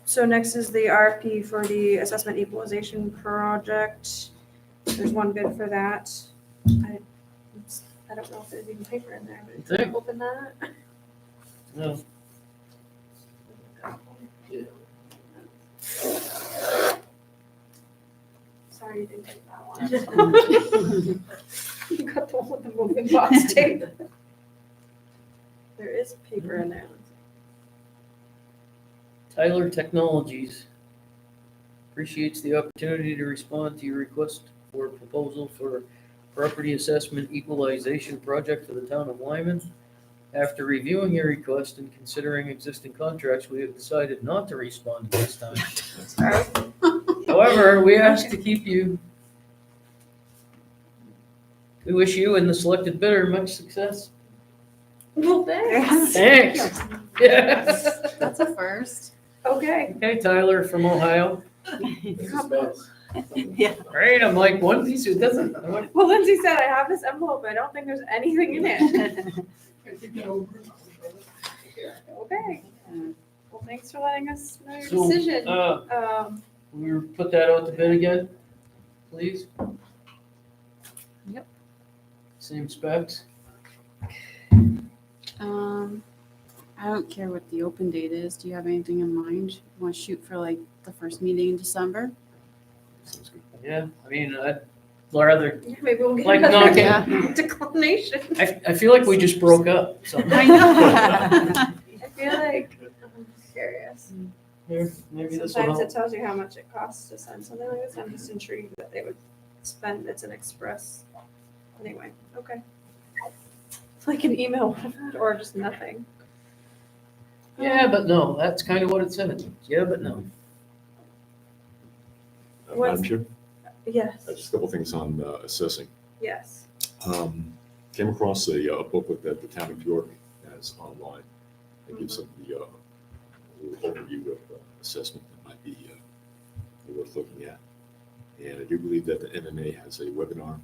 So next is the RFP for the assessment equalization project. There's one bid for that. I don't know if there's even paper in there, but You can think? you open that? No. Sorry you didn't get that one. You got the one with the moving box tape. There is paper in there. Tyler Technologies appreciates the opportunity to respond to your request for a proposal for property assessment equalization project for the town of Lyman. After reviewing your request and considering existing contracts, we have decided not to respond this time. Sorry. However, we ask to keep you. We wish you and the selected bidder much success. Well, thanks. Thanks. Yes. That's a first. Okay. Okay, Tyler from Ohio. Yeah. Right, I'm like, one piece of doesn't. I'm like, Well, Lindsay said I have this envelope, but I don't think there's anything in it. Okay. Well, thanks for letting us know your So, decision. we put that out to bid again, please? Yep. Same specs? I don't care what the open date is. Do you have anything in mind? Want to shoot for like the first meeting in December? Sounds good. Yeah, I mean, I'd rather, Yeah, maybe we'll get like, another no, declination. I feel like we just broke up, so. I know. I feel like, I'm curious. Maybe this will Sometimes help. it tells you how much it costs to send something like this. I'm just intrigued that they would spend, it's an express. Anyway, okay. It's like an email or just nothing. Yeah, but no, that's kind of what it said. Yeah, but no. Madam Chair, Yes, just a couple things on assessing. yes. Came across a booklet that the town of York has online. It gives some the little overview of assessment that might be worth looking at. And I do believe that the MMA has a webinar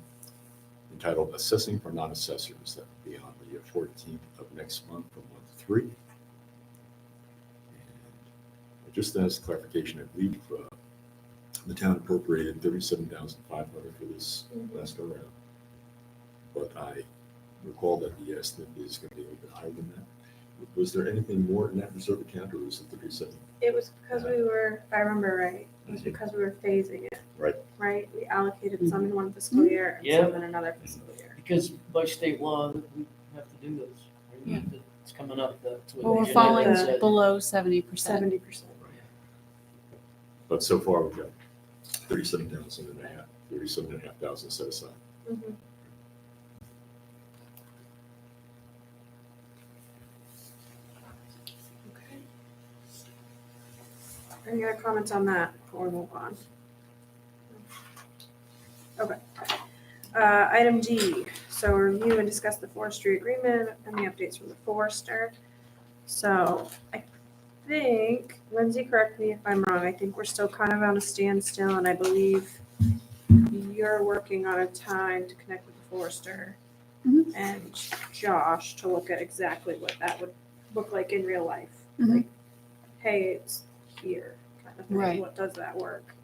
entitled Assessing for Non-Assessors. That will be on the 14th of next month from 1 to 3. And just as clarification, I believe the town appropriated $37,500 for this last go round. But I recall that the estimate is going to be a little bit higher than that. Was there anything more in that reserve account, or was it 37? It was because we were, if I remember right, it was because we were phasing it. Right. Right? We allocated some in one fiscal year and Yeah. some in another fiscal year. Because by state law, we have to do this. Yeah. It's coming up, that's what. Well, we're Jeanette falling said. below 70%. 70%. But so far, we've got 37,500 set aside. Mhm. Okay. Any other comments on that before we move on? Okay. Item D, so review and discuss the forestry agreement and the updates from the forester. So I think, Lindsay, correct me if I'm wrong, I think we're still kind of on a standstill, and I believe you're working on a time to connect with the forester Mhm. and Josh to look at exactly what that would look like in real life. Mhm. Like, hey, it's here, kind of thing. Right. What does that work?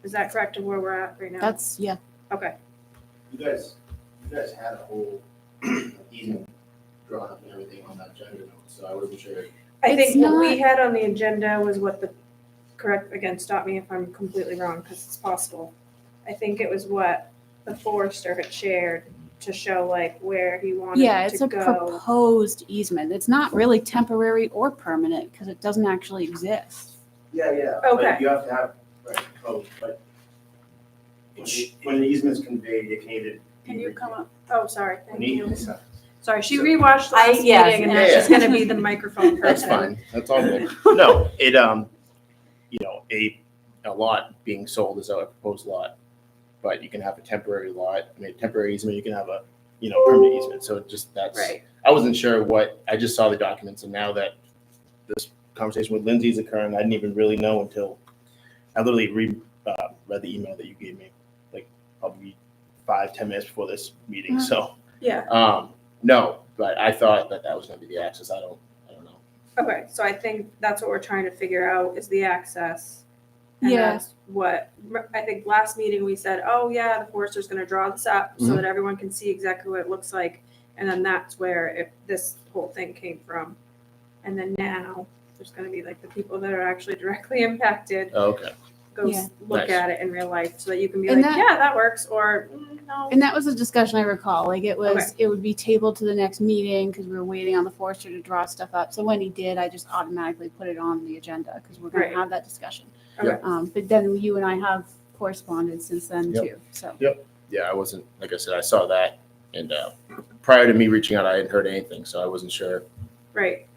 Is that correct of where we're at right now? That's, yeah. Okay. You guys had a whole easement drawn up and everything on that agenda note, so I wasn't sure. I think It's what we not- had on the agenda was what the, correct, again, stop me if I'm completely wrong, because it's possible. I think it was what the forester had shared to show like where he wanted Yeah, it it's to a go. proposed easement. It's not really temporary or permanent because it doesn't actually exist. Yeah, yeah. Okay. But you have to have, right, code, but when the easement's conveyed, it can either. Can you come up? Oh, sorry, thank you. Neat. Sorry, she So- rewatched last yes, meeting and yeah, now yeah. she's gonna be the microphone person. That's fine, that's all good. No, it, you know, a lot being sold as a proposed lot, but you can have a temporary lot, I mean, a temporary easement, you can have a, permanent easement, so that's. Right. I wasn't sure I just saw the documents, and now that this conversation with Lindsay's occurring, I didn't even really know until I literally read the email that you gave me, like probably 5-10 minutes before this meeting, so. Yeah. No, but I thought that was gonna be the access, I don't know. Okay, so I think that's what we're trying to figure out is the access. And Yeah. that's what, I think last meeting we said, oh yeah, the forester's gonna draw this up so Mhm. that everyone can see exactly what it looks like. And then that's where this whole thing came from. And then now, there's gonna be like the people that are actually directly impacted, Oh, okay. go Yeah. look Nice. at it in real life so that you can be And like, that- yeah, that works, or no. And that was a discussion I recall, like it was, Okay. it would be tabled to the next meeting because we were waiting on the forester to draw stuff up. So when he did, I just automatically put it on the agenda because we're gonna Right. have that discussion. Okay. But then you and I have corresponded since then Yep. too, so. Yeah, I wasn't, like I said, I saw that, and prior to me reaching out, I hadn't heard anything, so I wasn't sure, Right,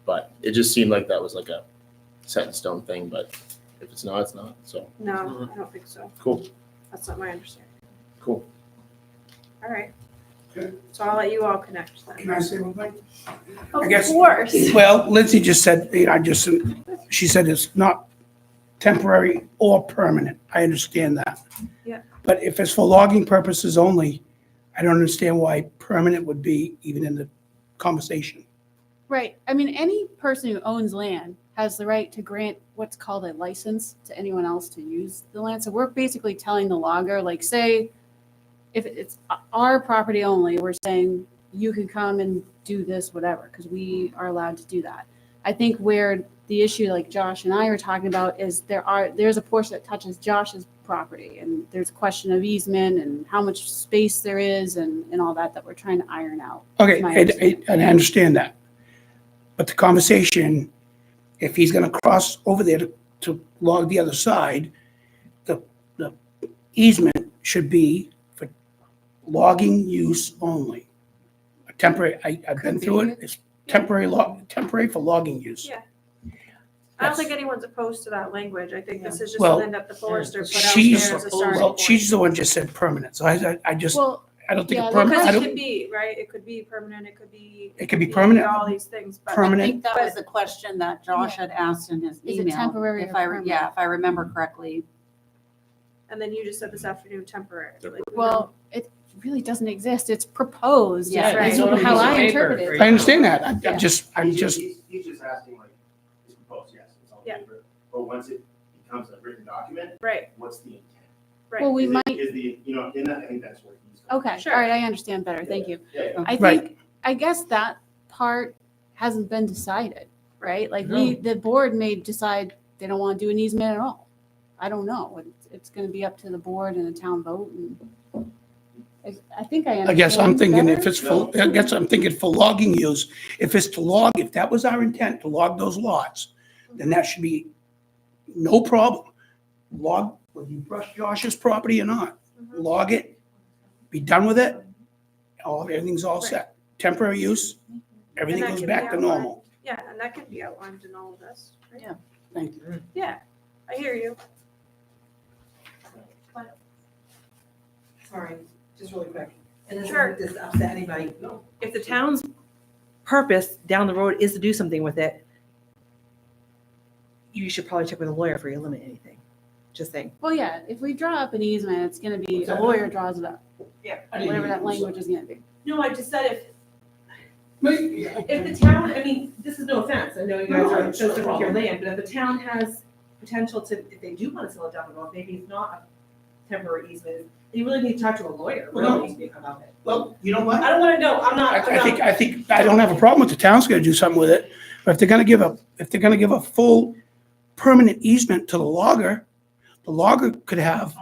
but it just seemed like that was like a set in stone thing, but if it's not, it's not, so, no, I don't think so. cool, That's not my understanding. cool. All right. Okay. So I'll let you all connect then. Can I say one thing? Of guess- course. Well, Lindsay just said, she said it's not temporary or permanent. I understand that. Yeah. But if it's for logging purposes only, I don't understand why permanent would be even in the conversation. Right. I mean, any person who owns land has the right to grant what's called a license to anyone else to use the land. So we're basically telling the logger, like, say, if it's our property only, we're saying you can come and do this, whatever, because we are allowed to do that. I think where the issue, like Josh and I are talking about, is there's a portion that touches Josh's property, and there's a question of easement and how much space there is and all that we're trying to iron out. Okay, My and I understand that. But the conversation, if he's gonna cross over there to log the other side, the easement should be for logging use only. A temporary, I've been Could through be. it, it's temporary for logging use. Yeah. I don't think anyone's opposed to that language. I think this is just Well, something that the forester put out She's, there as a starting well, point. she's the one just said permanent, so I just, Well, I don't think yeah, a permanent, Because I it don't, could be, right? It could be permanent, it could be. It could be permanent, All these things, but. I permanent. think that was the question that Josh had asked in his Is it email. temporary if or I permanent? Yeah, if I remember correctly. And then you just said this afternoon, temporary. Like, we well, it really doesn't exist. It's proposed. Yeah, right. Is It's on a how piece of I paper. interpret it. I understand that, I'm Yeah. just, He's just asking like, it's proposed, yes, it's on Yeah. paper, but once it becomes a written document, Right, what's the intent? right. Well, we Is it- might, Is the, in that, I think that's where he's. okay, Sure. all right, I understand better. Thank you. Yeah, I Right. think, I guess that part hasn't been decided, right? Like the board may decide they don't want to do an easement at all. I don't know. It's going to be up to the board and the town vote and I think I understand. I guess I'm thinking if better. it's for, I guess I'm thinking for logging use, if it's to log, if that was our intent, to log those lots, then that should be no problem. Log, whether you brush Josh's property or not, Mhm. log it, be done with it, everything's all set. Temporary use, everything that goes can back be to normal. Yeah, and that can be outlined in all of this. Right? Yeah. Thank you. Yeah, I hear you. Sorry, just really quick. And this Sure. isn't to upset anybody. If the town's purpose down the road is to do something with it, you should probably check with a lawyer before you limit anything. Just saying. Well, yeah, if we draw up an easement, it's going to be, What's a that? lawyer draws it up, Yeah. whatever that language is going to be. No, I just said Yeah. if the town, I mean, this is no offense, I know you guys No, are it's so no different with your problem. land, but if the town has potential to, if they do want to sell it down the road, maybe it's not a temporary easement. You really need to talk to a lawyer, Well, really, about it. Well, you know what? I don't want to know, I'm not, I think, I don't have a problem with the town's gonna do something with it, but if they're gonna give a full permanent easement to the logger could have,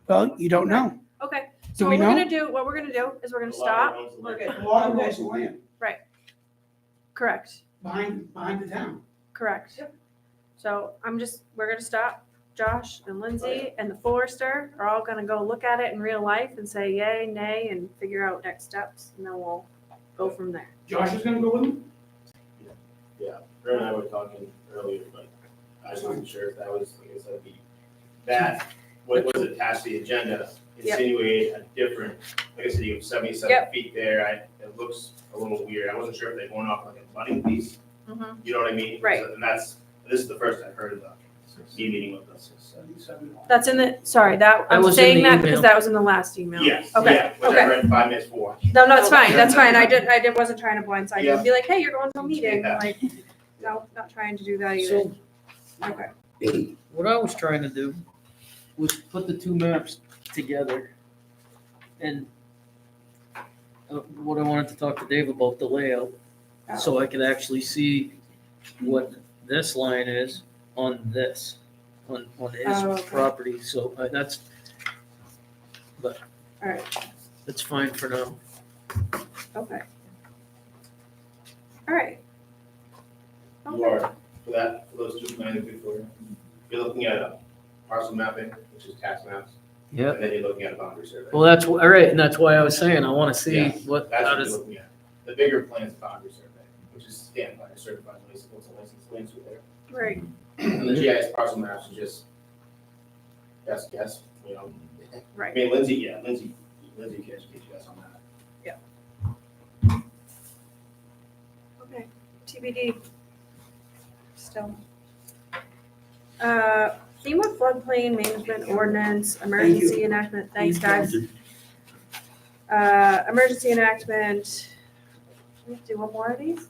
well, you don't know. Okay, Do so we what we're know? gonna do, is we're gonna stop. We're good. The logger owns the land Correct, behind the town. correct. So we're gonna stop. Josh and Lindsay and the forester are all gonna go look at it in real life and say yay, nay, and figure out next steps, and then we'll go from there. Josh is gonna go with him? Her and I were talking earlier, but I just wasn't sure if that was, like I said, that, what was attached to the agenda Yep. insinuate a different, like I said, you have 77 Yep. feet there, it looks a little weird, I wasn't sure if they're going off like a budding piece, Mhm. you know what I mean? Right. So- And this is the first I've heard of the meeting with us. That's in the, sorry, that, That I'm was in saying the that because email. that was in the last email. Yes, Okay, yeah, which I okay. read 5 minutes for. No, no, it's fine, that's fine. I wasn't trying to blindside you Yeah. and be like, hey, you're going to a meeting. Yeah. Like, no, not trying to do that either. So Okay. what I was trying to do was put the two maps together. And what I wanted to talk to Dave about the layout, so I could actually see what this line is on this, on Oh, his okay. property. So that's, but All right, that's fine for now. okay. All right. You Okay. are, for those two plans before, you're looking at a parcel mapping, which is tax maps, Yeah. and then you're looking at a boundary survey. Well, that's, all right, and that's why I was saying, I want to see Yes, what, That's how what you're does, looking at. The bigger plan is boundary survey, which is stamped by a certified municipal, it's a licensed land surveyor. Right, And the GIS parcel maps are just best guess, you know. I right. mean, Lindsay can educate you guys on that. Okay, TBD. Still. FEMA floodplain management ordinance, emergency enactment, thanks guys. Emergency enactment, we have to do one more of these?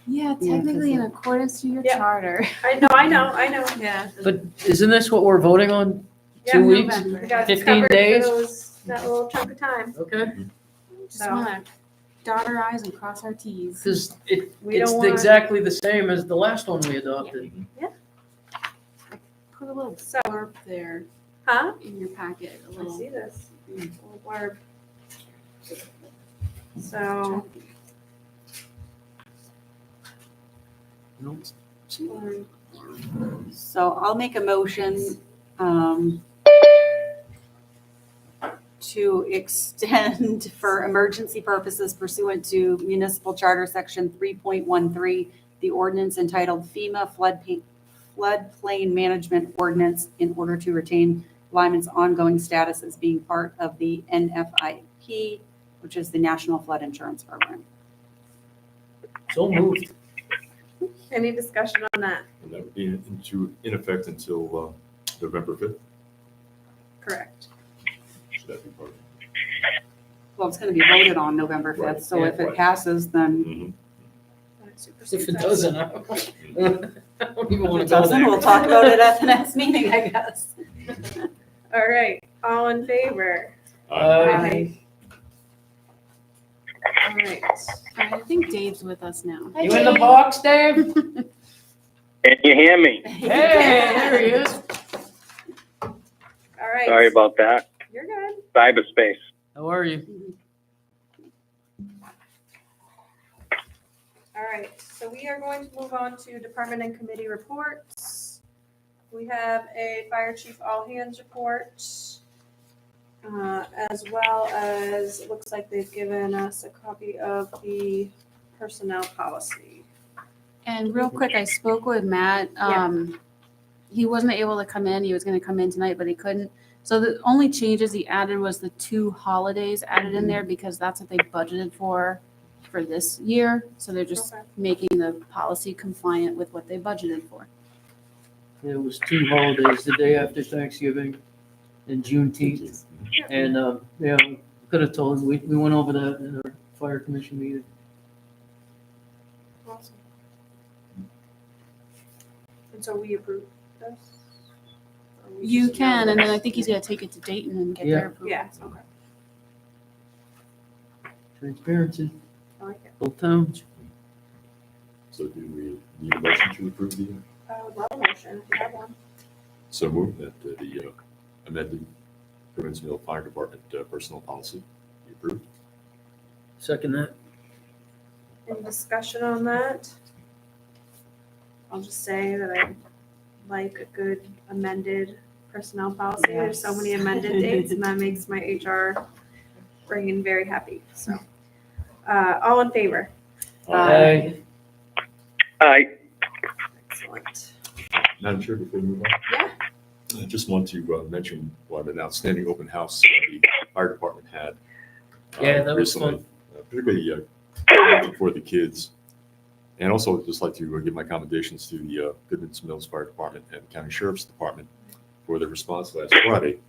Yeah, technically in accordance to your Yeah. charter. I know. Yeah. but isn't this what we're voting on? Yeah, 2 weeks? We got 15 covered for days? that little chunk of time. Okay, Just So- want to dot our i's and cross our t's. because We it's don't wanna- exactly the same as the last one we adopted. Put a little So- blurb there Huh? in your packet, a I little. see this, little blurb. So, Nope. So I'll make a motion to extend for emergency purposes pursuant to municipal charter section 3.13, the ordinance entitled FEMA floodplain management ordinance in order to retain Lyman's ongoing status as being part of the NFIP, which is the National Flood Insurance Program. So moved. any discussion on that? And that would be in effect until November 5th. Correct. Should that be part of Well, it's going to be voted on November 5th, Right. so if Yeah, it right. passes, then it? That supersedes If it that. doesn't, I don't even if want it to go doesn't, we'll there. talk about it at the next meeting, I guess. All right, all in favor? Aye. All right. I think Dave's with us now. You in the box, Dave? Can you hear me? Hey, there he is. All right. Sorry about that. You're good. Cyberspace. How are you? All right, so we are going to move on to department and committee reports. We have a fire chief all hands report, as well as, it looks like they've given us a copy of the personnel policy. And real quick, I spoke with Matt. Yeah. He wasn't able to come in. He was going to come in tonight, but he couldn't. So the only changes he added was the 2 holidays added in there because that's what they budgeted for this year. So they're just Okay. making the policy compliant with what they budgeted for. It was 2 holidays, the day after Thanksgiving and Juneteenth. And, yeah, could have told him, we went over that in our fire commission meeting. Awesome. And so we approve this? Or we You just- can, and then I think he's going to take it to Dayton and get Yeah. their approval. Yeah, okay, Transparency, I like it. both towns. So do we need a motion to approve the, I would love a motion if you have one. so move that the amended Provinceville Fire Department personnel policy be approved? Second that. Any discussion on that? I'll just say that I like a good amended personnel policy. There's so many amended dates and that makes my HR brain very happy, so. All in favor? Aye. Aye. Excellent. Madam Chair, before we move on? Yeah. I just want to mention what an outstanding open house the fire department had. Yeah, that was recently, fun. Particularly for the kids. And also just like to give my commendations to the Goodman's Mills Fire Department and County Sheriff's Department for their response last Friday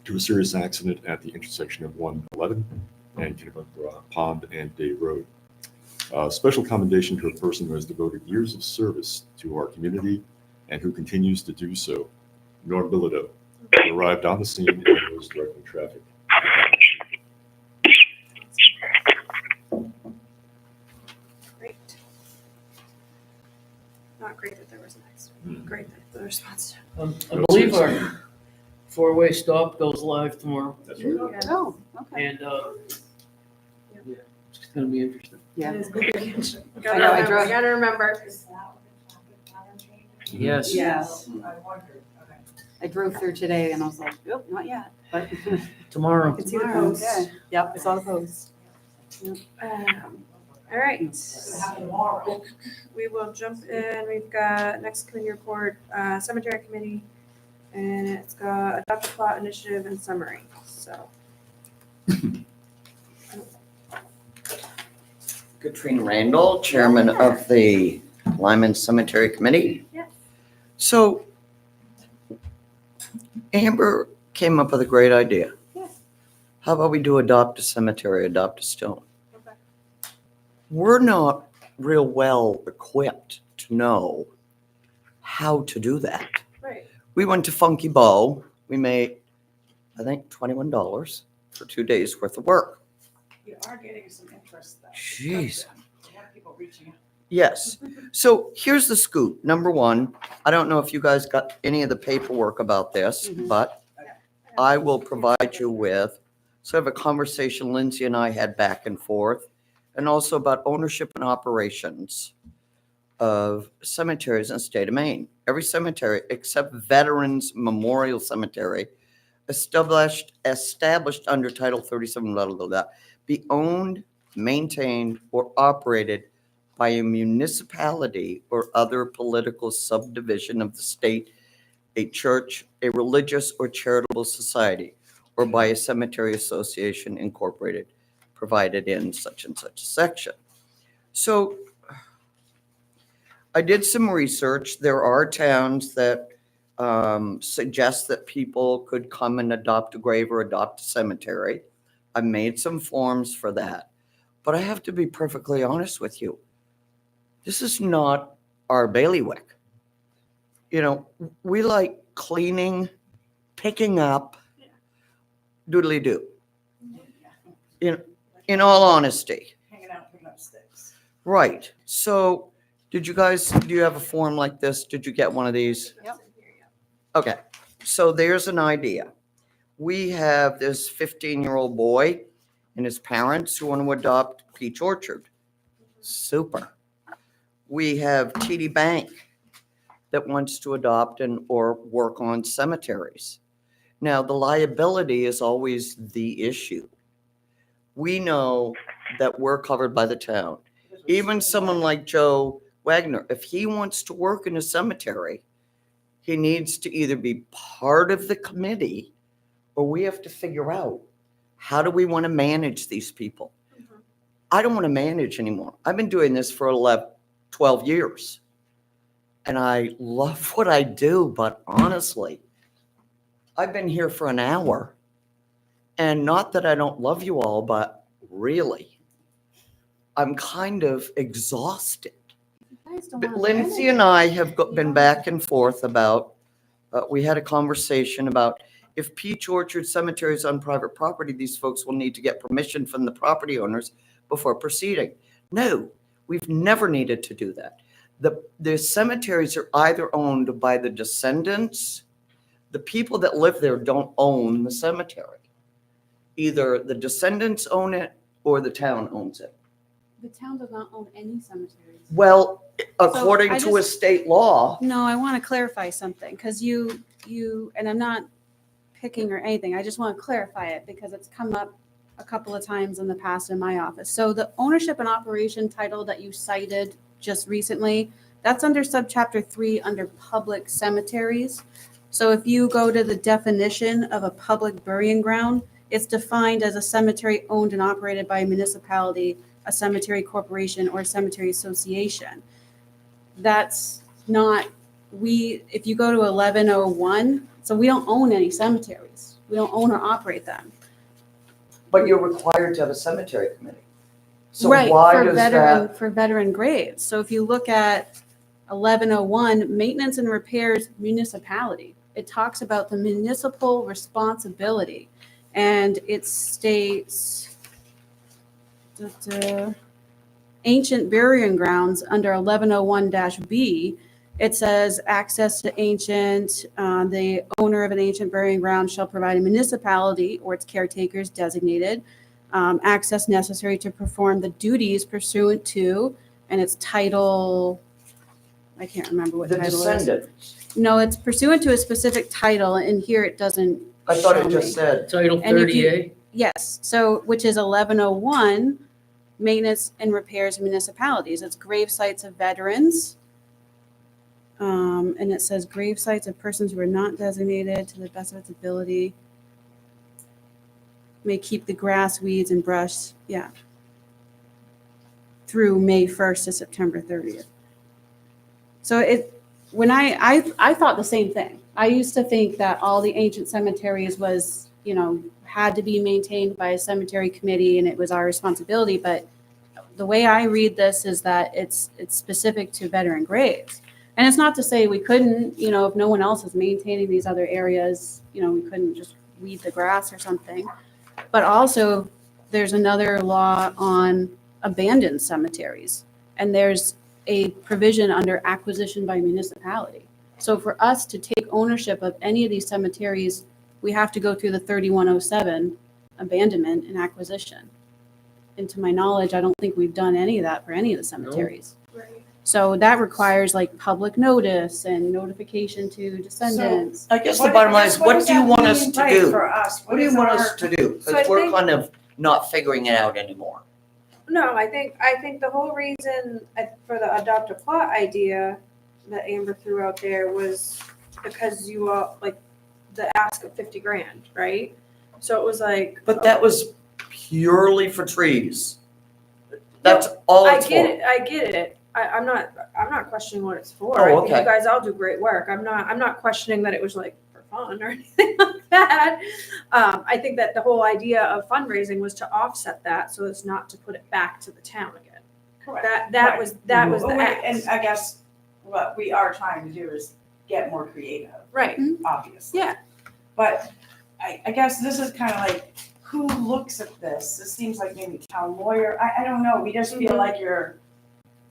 to a serious accident at the intersection of 111 and Kennebunk Pond and Day Road. Special commendation to a person who has devoted years of service to our community and who continues to do so. Norm Bilodeau, who arrived on the scene and was directing traffic. Great. Not great that there was an accident. Great that the response. I believe our four-way stop goes live tomorrow, That's right. Yeah. Oh, okay. and yeah, it's gonna be interesting. Yeah. It is big. I know, I drove- Gotta remember. Yes. Yes. I drove through today and I was like, nope, not yet, but I Tomorrow. can see the post. Okay. Yep, I saw the post. All right. We will jump in. We've got next committee report, cemetery committee, and it's got adopt a plot initiative and summary, so. Katrina Randall, Chairman of the Lyman Cemetery Committee. Yes. So Amber came up with a great idea. Yeah. How about we do adopt a cemetery, adopt a stone? Okay. We're not real well equipped to know how to do that. Right. We went to Funky Bow. We made, I think, $21 for 2 days worth of work. You are getting some interest though. Jeez. You have people reaching out. Yes. So here's the scoop. Number one, I don't know if you guys got any of the paperwork about this, but I will provide you with sort of a conversation Lindsay and I had back and forth, and also about ownership and operations of cemeteries in the state of Maine. Every cemetery except Veterans Memorial Cemetery established under Title 37, blah, blah, blah, be owned, maintained, or operated by a municipality or other political subdivision of the state, a church, a religious or charitable society, or by a cemetery association incorporated, provided in such and such a section. So I did some research. There are towns that suggest that people could come and adopt a grave or adopt a cemetery. I made some forms for that. But I have to be perfectly honest with you. This is not our bailiwick. You know, we like cleaning, picking up, doodly-doo. In all honesty. Hanging out, picking up sticks. Right. So do you have a form like this? Did you get one of these? Yep. Okay. So there's an idea. We have this 15-year-old boy and his parents who want to adopt Peach Orchard. Super. We have TD Bank that wants to adopt or work on cemeteries. Now, the liability is always the issue. We know that we're covered by the town. Even someone like Joe Wagner, if he wants to work in a cemetery, he needs to either be part of the committee or we have to figure out how do we want to manage these people. I don't want to manage anymore. I've been doing this for 12 years. And I love what I do, but honestly, I've been here for an hour. And not that I don't love you all, but really, I'm kind of exhausted. But Lindsay and I have been back and forth about, we had a conversation about if Peach Orchard Cemetery is on private property, these folks will need to get permission from the property owners before proceeding. No, we've never needed to do that. The cemeteries are either owned by the descendants. The people that live there don't own the cemetery. Either the descendants own it or the town owns it. The town does not own any cemeteries. Well, according I to a just- state law, No, I want to clarify something because you, and I'm not picking or anything. I just want to clarify it because it's come up a couple of times in the past in my office. So the ownership and operation title that you cited just recently, that's under subchapter 3 under public cemeteries. So if you go to the definition of a public burying ground, it's defined as a cemetery owned and operated by a municipality, a cemetery corporation, or a cemetery association. That's not, if you go to 1101, so we don't own any cemeteries. We don't own or operate them. But you're required to have a cemetery committee. So Right, why for does veteran, that? for veteran graves. So if you look at 1101, maintenance and repairs municipality, it talks about the municipal responsibility. And it states that ancient burying grounds under 1101-B, it says access to ancient, the owner of an ancient burying ground shall provide a municipality or its caretakers designated access necessary to perform the duties pursuant to, and it's title, I can't remember what The title it is. descendants. No, it's pursuant to a specific title, and here it doesn't. I thought show it me. just said, Title And if you- 30A. Yes, so, which is 1101, maintenance and repairs of municipalities. It's grave sites of veterans. And it says grave sites of persons who are not designated to the best of its ability. May keep the grass, weeds, and brush, yeah. Through May 1st to September 30th. So when I thought the same thing. I used to think that all the ancient cemeteries was, had to be maintained by a cemetery committee and it was our responsibility. But the way I read this is that it's specific to veteran graves. And it's not to say we couldn't, if no one else is maintaining these other areas, we couldn't just weed the grass or something. But also there's another law on abandoned cemeteries. And there's a provision under acquisition by municipality. So for us to take ownership of any of these cemeteries, we have to go through the 3107 abandonment and acquisition. And to my knowledge, I don't think we've done any of that for any of the cemeteries. Right. So that requires like public notice and notification to descendants. I guess the bottom line is, what do you want us to do? For us, What do you want us to do? So I Because we're think- kind of not figuring it out anymore. No, I think the whole reason for the adopt a plot idea that Amber threw out there was because you all like the ask of 50 grand, right? So it was like. But that was purely for trees. That's all I it's get for. it. I get it. I'm not questioning what it's for. Oh, I think okay. you guys all do great work. I'm not questioning that it was like for fun or anything like that. I think that the whole idea of fundraising was to offset that, so it's not to put it back to the town again. Correct. That was the And ask. I guess what we are trying to do is get more creative, Right. obviously. Yeah. But I guess this is kind of like, who looks at this? It seems like maybe town lawyer. I don't know. We just feel like you're.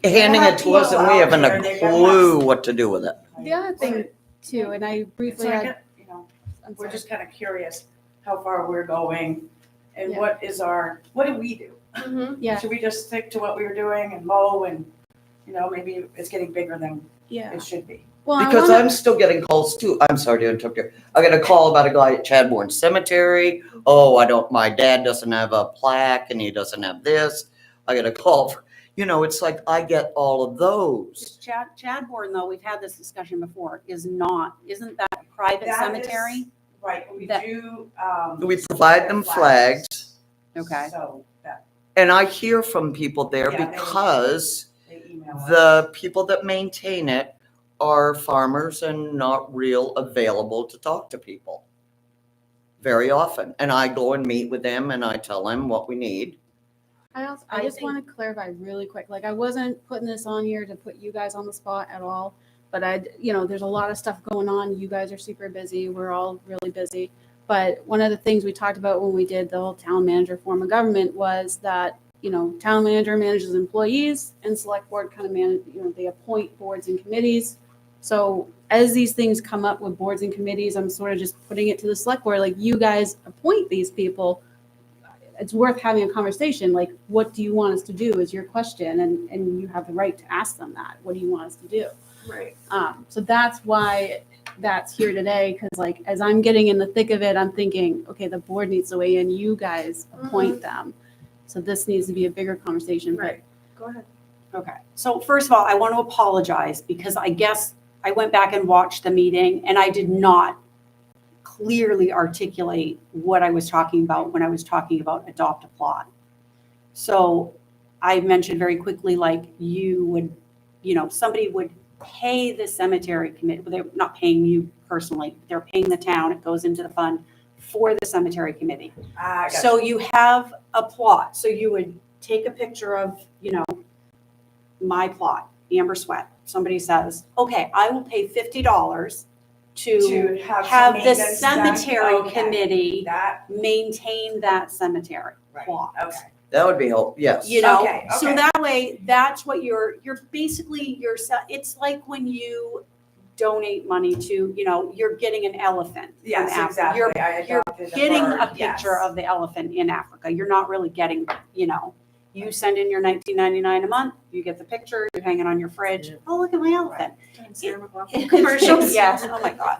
Handing it to us and we haven't They're a gonna clue what to do with it. The other thing too, and I briefly So I had, get, I'm we're sorry. just kind of curious how far we're going and Yeah. what do we do? Mm-hmm. Yeah. Should we just stick to what we were doing and mow and, maybe it's getting bigger than Yeah. it should be? Well, I Because wanna- I'm still getting calls too. I'm sorry to interrupt you. I got a call about a guy at Chadbourne Cemetery. Oh, my dad doesn't have a plaque and he doesn't have this. I got a call. It's like I get all of those. Chadbourne, though, we've had this discussion before, isn't that a private That cemetery? is- Right, we That- do. We provide them flags. Okay. So that, And I hear from people there Yeah, they- because they email us. the people that maintain it are farmers and not real available to talk to people very often. And I go and meet with them and I tell them what we need. I I just think- want to clarify really quick, like I wasn't putting this on here to put you guys on the spot at all, but there's a lot of stuff going on. You guys are super busy. We're all really busy. But one of the things we talked about when we did the whole town manager form of government was that, town manager manages employees and select board kind of manage, they appoint boards and committees. So as these things come up with boards and committees, I'm sort of just putting it to the select board, like you guys appoint these people. It's worth having a conversation, like, what do you want us to do is your question, and you have the right to ask them that. What do you want us to do? Right. So that's why that's here today, because like, as I'm getting in the thick of it, I'm thinking, okay, the board needs to weigh in, you guys appoint them. So this needs to be a bigger conversation, but Right. Go ahead. Okay, so first of all, I want to apologize because I guess I went back and watched the meeting and I did not clearly articulate what I was talking about when I was talking about adopt a plot. So I mentioned very quickly, like you would, somebody would pay the cemetery committee, they're not paying you personally, they're paying the town, it goes into the fund for the cemetery committee. So you have a plot, so you would take a picture of, my plot, Amber Sweat. Somebody says, okay, I will pay $50 to have have some the maintenance done. cemetery Okay. committee That, maintain that cemetery right, plot. okay. That would be helpful, yes. Okay, So okay. that way, that's what you're basically, it's like when you donate money to, you're getting an elephant. from Yes, Africa. exactly. You're I adopted a getting bird, a picture yes. of the elephant in Africa. You're not really getting, you send in your $19.99 a month, you get the picture, you hang it on your fridge. Yeah. Oh, look at my elephant. Sarah McLaughlin commercials. Yes, oh my God.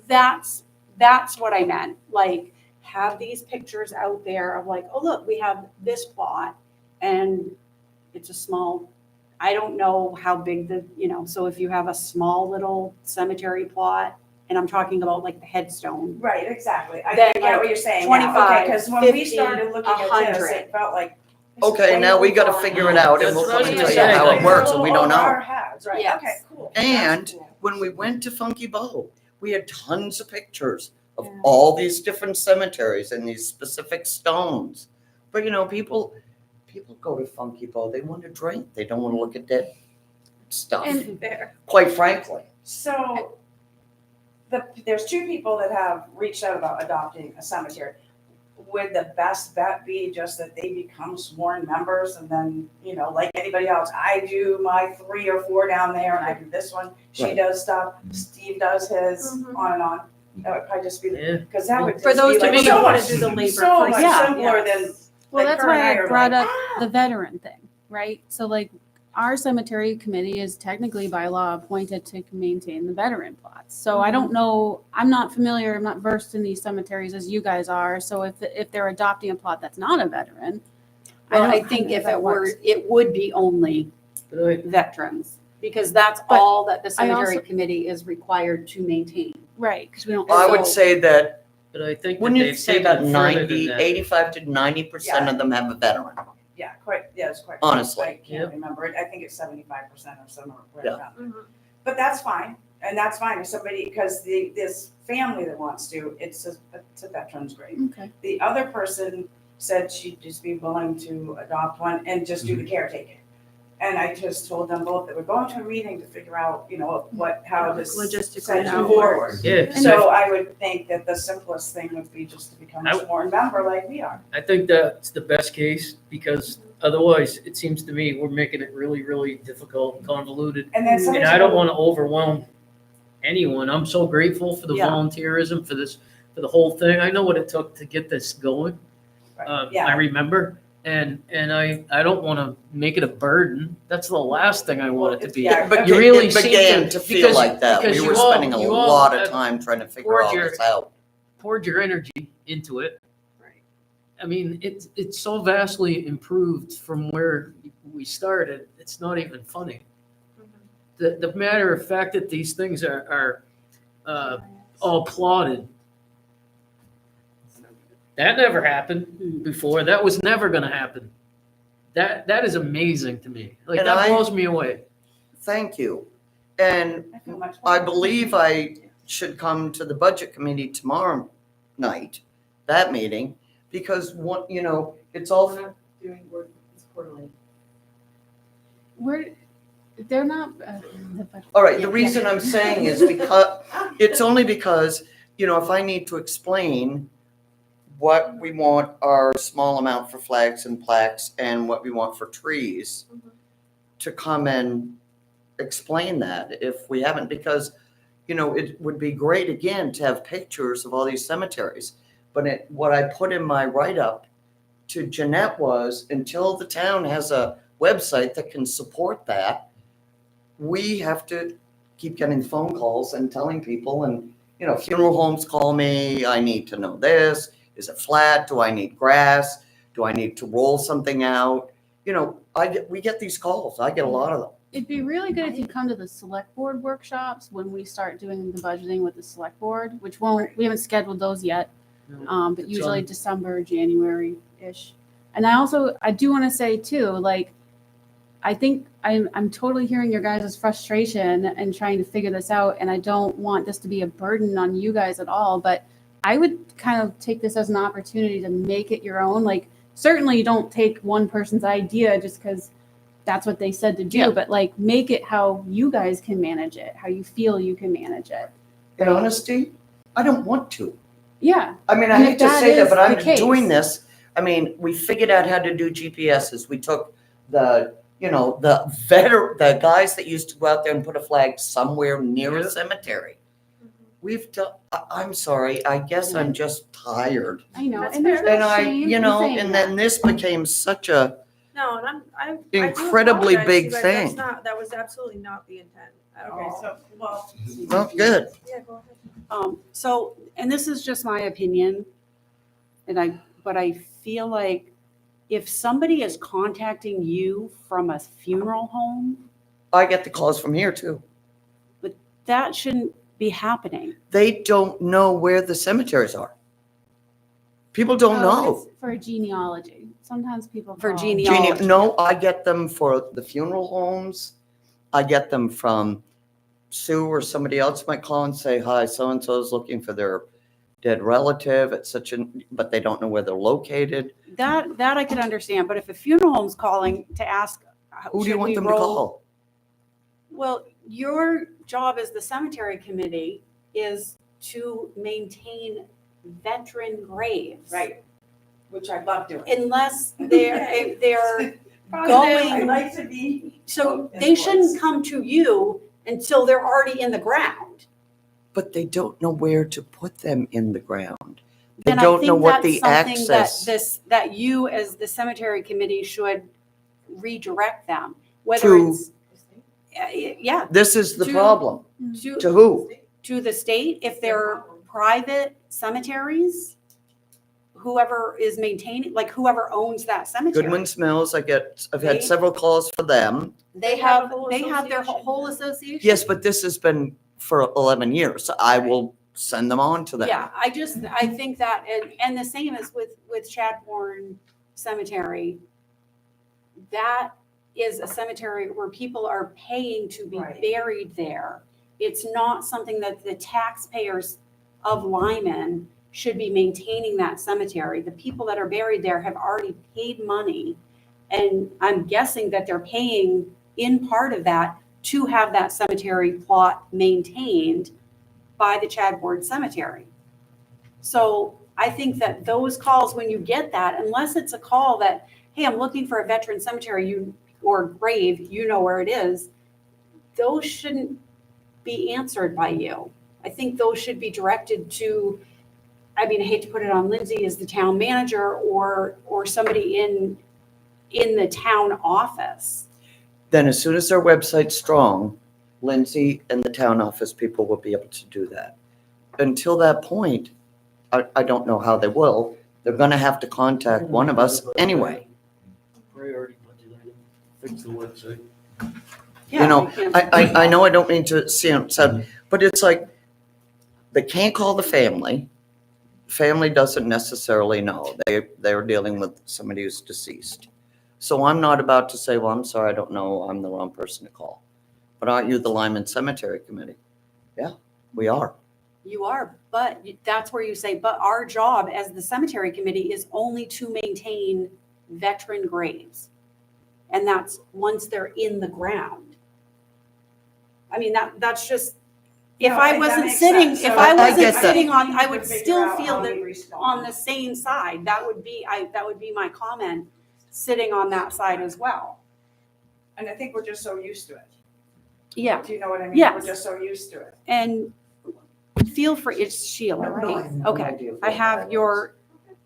That's what I meant. Like, have these pictures out there of like, oh, look, we have this plot and it's a small, I don't know how big so if you have a small little cemetery plot, and I'm talking about like the headstone. Right, exactly. I Then, get like, what you're saying. 25, Because when we 50, started looking at this, 100. it felt like. this is Okay, way now we over gotta our figure it heads. out and we'll That's come and what tell I'm you how saying. it works and we don't Over know. our heads, right, Yes. okay, cool. And That's cool. when we went to Funky Bow, we had tons of pictures of all these different cemeteries and these specific stones. But people go to Funky Bow, they want to drink, they don't want to look at dead stuff, And quite frankly. So, there's two people that have reached out about adopting a cemetery. Would the best bet be just that they become sworn members and then, like anybody else, I do my 3 or 4 down there and I do this one, she Right. does stuff, Steve does his, Mhm. on and on. That would probably just be, Yeah. because that would for just those be two like people so who want much, to do the labor so first. much Yeah. simpler than, Well, like that's her and why I I are brought like, up the veteran thing, right? So like our cemetery committee is technically by law appointed to maintain the veteran plots. So I don't know, I'm not versed in these cemeteries as you guys are. So if they're adopting a plot that's not a veteran, Well, I don't think know if that it were, works. it would be only But I, veterans, because that's But all that the I cemetery also- committee is required to maintain. right, because we don't. I would So- say that, but I think that wouldn't you they've say taken about it further than 90, that. 85 to 90% of them have a veteran? it's quite. Honestly. I can't remember it, I think it's 75% or somewhere right Yeah. around there. Mhm. But that's fine, and that's fine if somebody, because this family that wants to, it's a veteran's grave. Okay. The other person said she'd just be willing to adopt one and just do the caretaking. And I just told them both that we're going to a meeting to figure out, how this Logistically sends how you it forward. Yeah, So I would think that the simplest thing would be just to become I a would- sworn member like we are. I think that's the best case, because otherwise, it seems to me, we're making it really, really difficult and convoluted. And then And somebody's I don't gonna- want to overwhelm anyone. I'm so grateful for the Yeah. volunteerism, for the whole thing. I know what it took to get this going. Right, yeah. I remember, and I don't want to make it a burden. That's the last thing I want it to be. Yeah, But You really it seem began to feel because- like that. because We you were all- spending a you all lot of have time trying to figure poured all your- this out. Poured your energy into it. Right. I mean, it's so vastly improved from where we started. It's not even funny. The matter of fact that these things are all plotted. That never happened before. That was never going to happen. That is amazing to me. Like, And that I- blows me away. Thank you. And I feel much I better. believe I should come to the budget committee tomorrow night, that meeting, because it's all, Doing work quarterly. They're not. all right, the Yeah. reason I'm saying is because, it's only because, if I need to explain what we want our small amount for flags and plaques and what we want for trees, to come and explain that if we haven't, because, it would be great again to have pictures of all these cemeteries. But what I put in my write-up to Jeanette was, until the town has a website that can support that, we have to keep getting phone calls and telling people, and, funeral homes call me, I need to know this, is it flat, do I need grass, do I need to roll something out? you know, we get these calls. I get a lot of them. It'd be really good if you come to the select board workshops when we start doing the budgeting with the select board, which we haven't scheduled those yet. But It's usually on. December, January-ish. And I do want to say too, like, I think I'm totally hearing your guys' frustration and trying to figure this out. And I don't want this to be a burden on you guys at all, but I would kind of take this as an opportunity to make it your own. Like, certainly you don't take one person's idea just because that's what they said to do, Yeah. but like, make it how you guys can manage it, how you feel you can manage it. In honesty, I don't want to. Yeah. I mean, I And hate if to that say that, is but I'm the case- doing this. I mean, we figured out how to do GPSs. We took the guys that used to go out there and put a flag somewhere near a cemetery. We've done, I'm sorry, I guess I'm just tired. I know. That's And there's fair. And no I, shame you in know, saying and that. then this became such a, No, and I Incredibly do apologize big to you guys. thing. That was absolutely not the intent at Okay, all. so, well, well, good. Yeah, go ahead. So, and this is just my opinion, but I feel like if somebody is contacting you from a funeral home, I get the calls from here too. that shouldn't be happening. They don't know where the cemeteries are. People don't Oh, know. it's for genealogy. Sometimes people For call. genealogy. No, I get them for the funeral homes. I get them from Sue or somebody else might call and say, hi, so-and-so is looking for their dead relative at but they don't know where they're located. That I could understand, but if a funeral home's calling to ask, Who do you should want we them to roll- call? Well, your job as the cemetery committee is to maintain veteran graves. right, which I love doing. Unless they're I going, like to be. so they shouldn't come to you until they're already in the ground. But they don't know where to put them in the ground. They Then I don't know think what that's the something that access that you as the cemetery committee should redirect them, whether To- it's, yeah, This is the To- problem. to, To who? to the state, if they're private cemeteries, whoever is maintaining, like whoever owns that cemetery. Goodman's Mills, I've They- had several calls for them. They have a have, whole they have their association. whole association. Yes, but this has been for 11 years. I will send them on to them. Yeah, I think that, and the same as with Chadbourne Cemetery. That is a cemetery where people are paying to be Right. buried there. It's not something that the taxpayers of Lyman should be maintaining that cemetery. The people that are buried there have already paid money. And I'm guessing that they're paying in part of that to have that cemetery plot maintained by the Chadbourne Cemetery. So I think that those calls, when you get that, unless it's a call that, hey, I'm looking for a veteran cemetery, or grave, you know where it is, those shouldn't be answered by you. I think those should be directed to, I mean, I hate to put it on Lindsay as the town manager or somebody in the town office. Then as soon as their website's strong, Lindsay and the town office people will be able to do that. Until that point, I don't know how they will. They're gonna have to contact one of us anyway. Priority budget item, fix the website. You know, we can't- I know I don't mean to sound, but it's like, they can't call the family. Family doesn't necessarily know. They're dealing with somebody who's deceased. So I'm not about to say, well, I'm sorry, I don't know, I'm the wrong person to call. But aren't you the Lyman Cemetery Committee? Yeah, we are. You are, but that's where you say, but our job as the cemetery committee is only to maintain veteran graves. And that's once they're in the ground. I mean, that's just, if No, I that wasn't makes sitting, sense. if So I I wasn't get that. sitting on, I You would could figure still out feel how that we respond. on the same side. That would be my comment, sitting on that side as well. And I think we're just so used to it. Yeah, Do you know what I mean? Yes. We're just so used to it. and feel free, it's Sheila, right? Okay, I have your,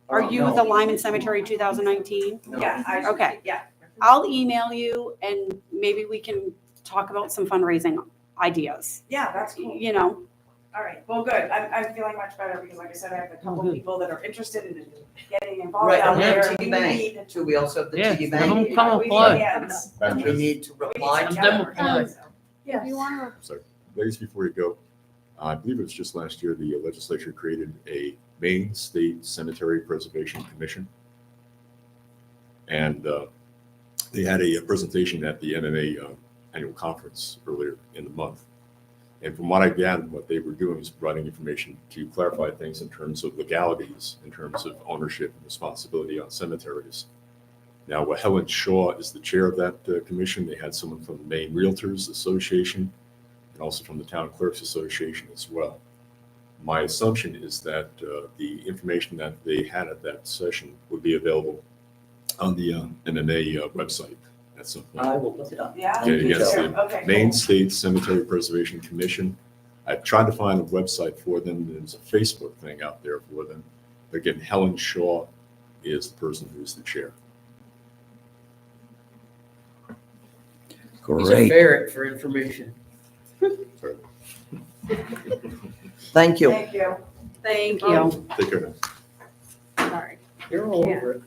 are you the Lyman Cemetery 2019? Yeah, Okay. Yeah. I'll email you and maybe we can talk about some fundraising ideas, Yeah, that's cool. you know? All right, well, good. I'm feeling much better because like I said, I have a couple good. people that are interested in getting involved Right, out and there. then TD We Bank, need- too, we also have the Yeah, TD let 'em Bank. come we apply. need hands. And we need to reply Have to them them. apply. Yes. You want Sorry, ladies, before you go, I believe it was just last year, the legislature created a Maine State Cemetery Preservation Commission. And they had a presentation at the MMA annual conference earlier in the month. And from what I gathered, what they were doing was providing information to clarify things in terms of legalities, in terms of ownership and responsibility on cemeteries. Now, Helen Shaw is the chair of that commission. They had someone from the Maine Realtors Association and also from the Town Clerks Association as well. My assumption is that the information that they had at that session would be available on the MMA website at some point. I will look it up. Yeah? Okay, yes, the Okay, Maine cool. State Cemetery Preservation Commission. I tried to find a website for them. There's a Facebook thing out there for them. But again, Helen Shaw is the person who's the chair. He's a ferret for information. Sorry. Thank you. Thank you. Thank you. Take care now. Sorry. You're all over it.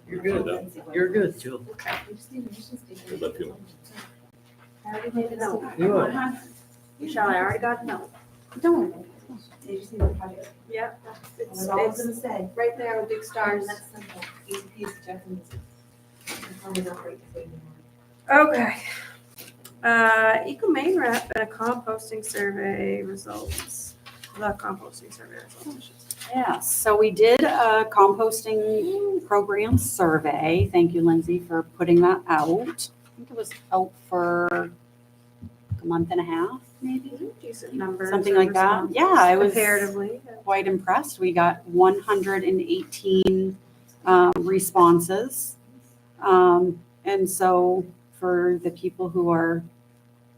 You're good. You're good, Jill. How'd that feel? I already made a note. You are. Michelle, I already got a note. Don't worry. Yep. It's That's all I was it's right there with big stars. Okay. Eco Maine rep and a composting survey results. The composting survey results. I should say. Yes, so we did a composting program survey. Thank you, Lindsay, for putting that out. I think it was out for a month and a half, maybe, Decent numbers. something of like that. responses Yeah, I was comparatively. quite impressed. We got 118 responses. And so for the people who are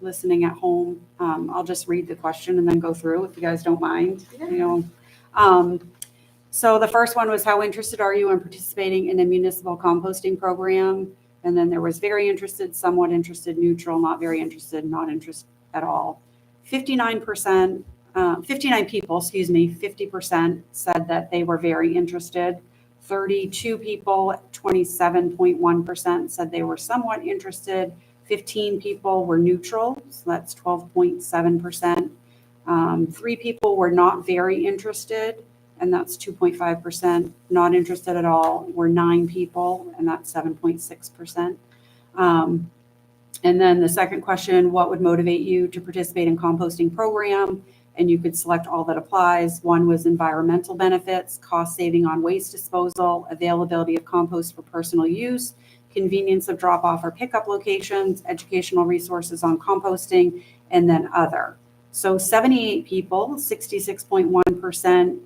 listening at home, I'll just read the question and then go through if you guys don't mind, you know. So the first one was, how interested are you in participating in a municipal composting program? And then there was very interested, somewhat interested, neutral, not very interested, not interested at all. 59 people, 50% said that they were very interested. 32 people, 27.1% said they were somewhat interested. 15 people were neutral, so that's 12.7%. 3 people were not very interested, and that's 2.5%. Not interested at all were 9 people, and that's 7.6%. And then the second question, what would motivate you to participate in composting program? And you could select all that applies. One was environmental benefits, cost saving on waste disposal, availability of compost for personal use, convenience of drop off or pickup locations, educational resources on composting, and then other. So 78 people, 66.1%,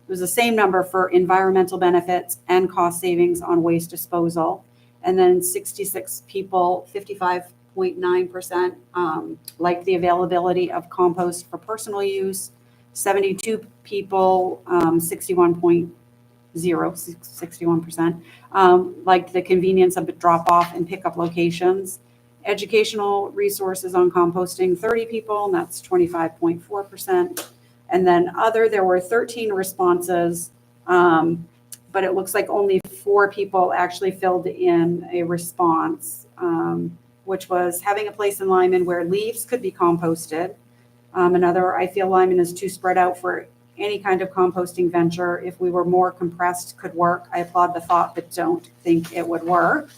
was the same number for environmental benefits and cost savings on waste disposal. And then 66 people, 55.9%, like the availability of compost for personal use. 72 people, 61%, like the convenience of drop off and pickup locations. Educational resources on composting, 30 people, and that's 25.4%. And then other, there were 13 responses, but it looks like only 4 people actually filled in a response, which was having a place in Lyman where leaves could be composted. Another, I feel Lyman is too spread out for any kind of composting venture. If we were more compressed, could work. I applaud the thought, but don't think it would work.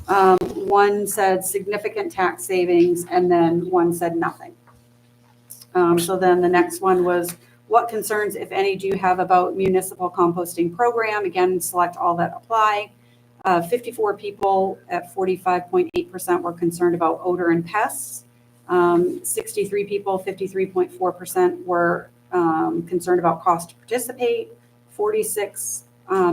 One said significant tax savings, and then one said nothing. So then the next one was, what concerns, if any, do you have about municipal composting program? Again, select all that apply. 54 people at 45.8% were concerned about odor and pests. 63 people, 53.4% were concerned about cost to participate. 46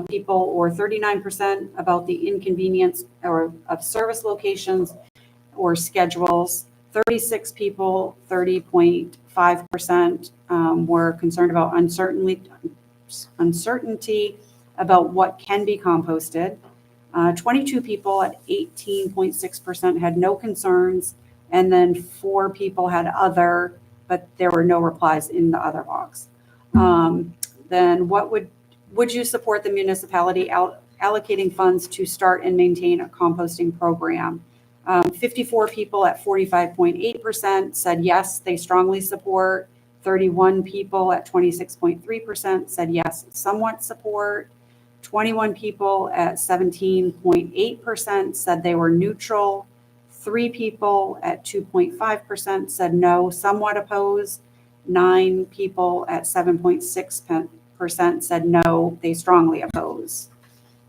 people, or 39%, about the inconvenience or of service locations or schedules. 36 people, 30.5%, were concerned about uncertainty about what can be composted. 22 people at 18.6% had no concerns, and then 4 people had other but there were no replies in the other box. Then would you support the municipality allocating funds to start and maintain a composting program? 54 people at 45.8% said yes, they strongly support. 31 people at 26.3% said yes, somewhat support. 21 people at 17.8% said they were neutral. 3 people at 2.5% said no, somewhat opposed. 9 people at 7.6% said no, they strongly oppose.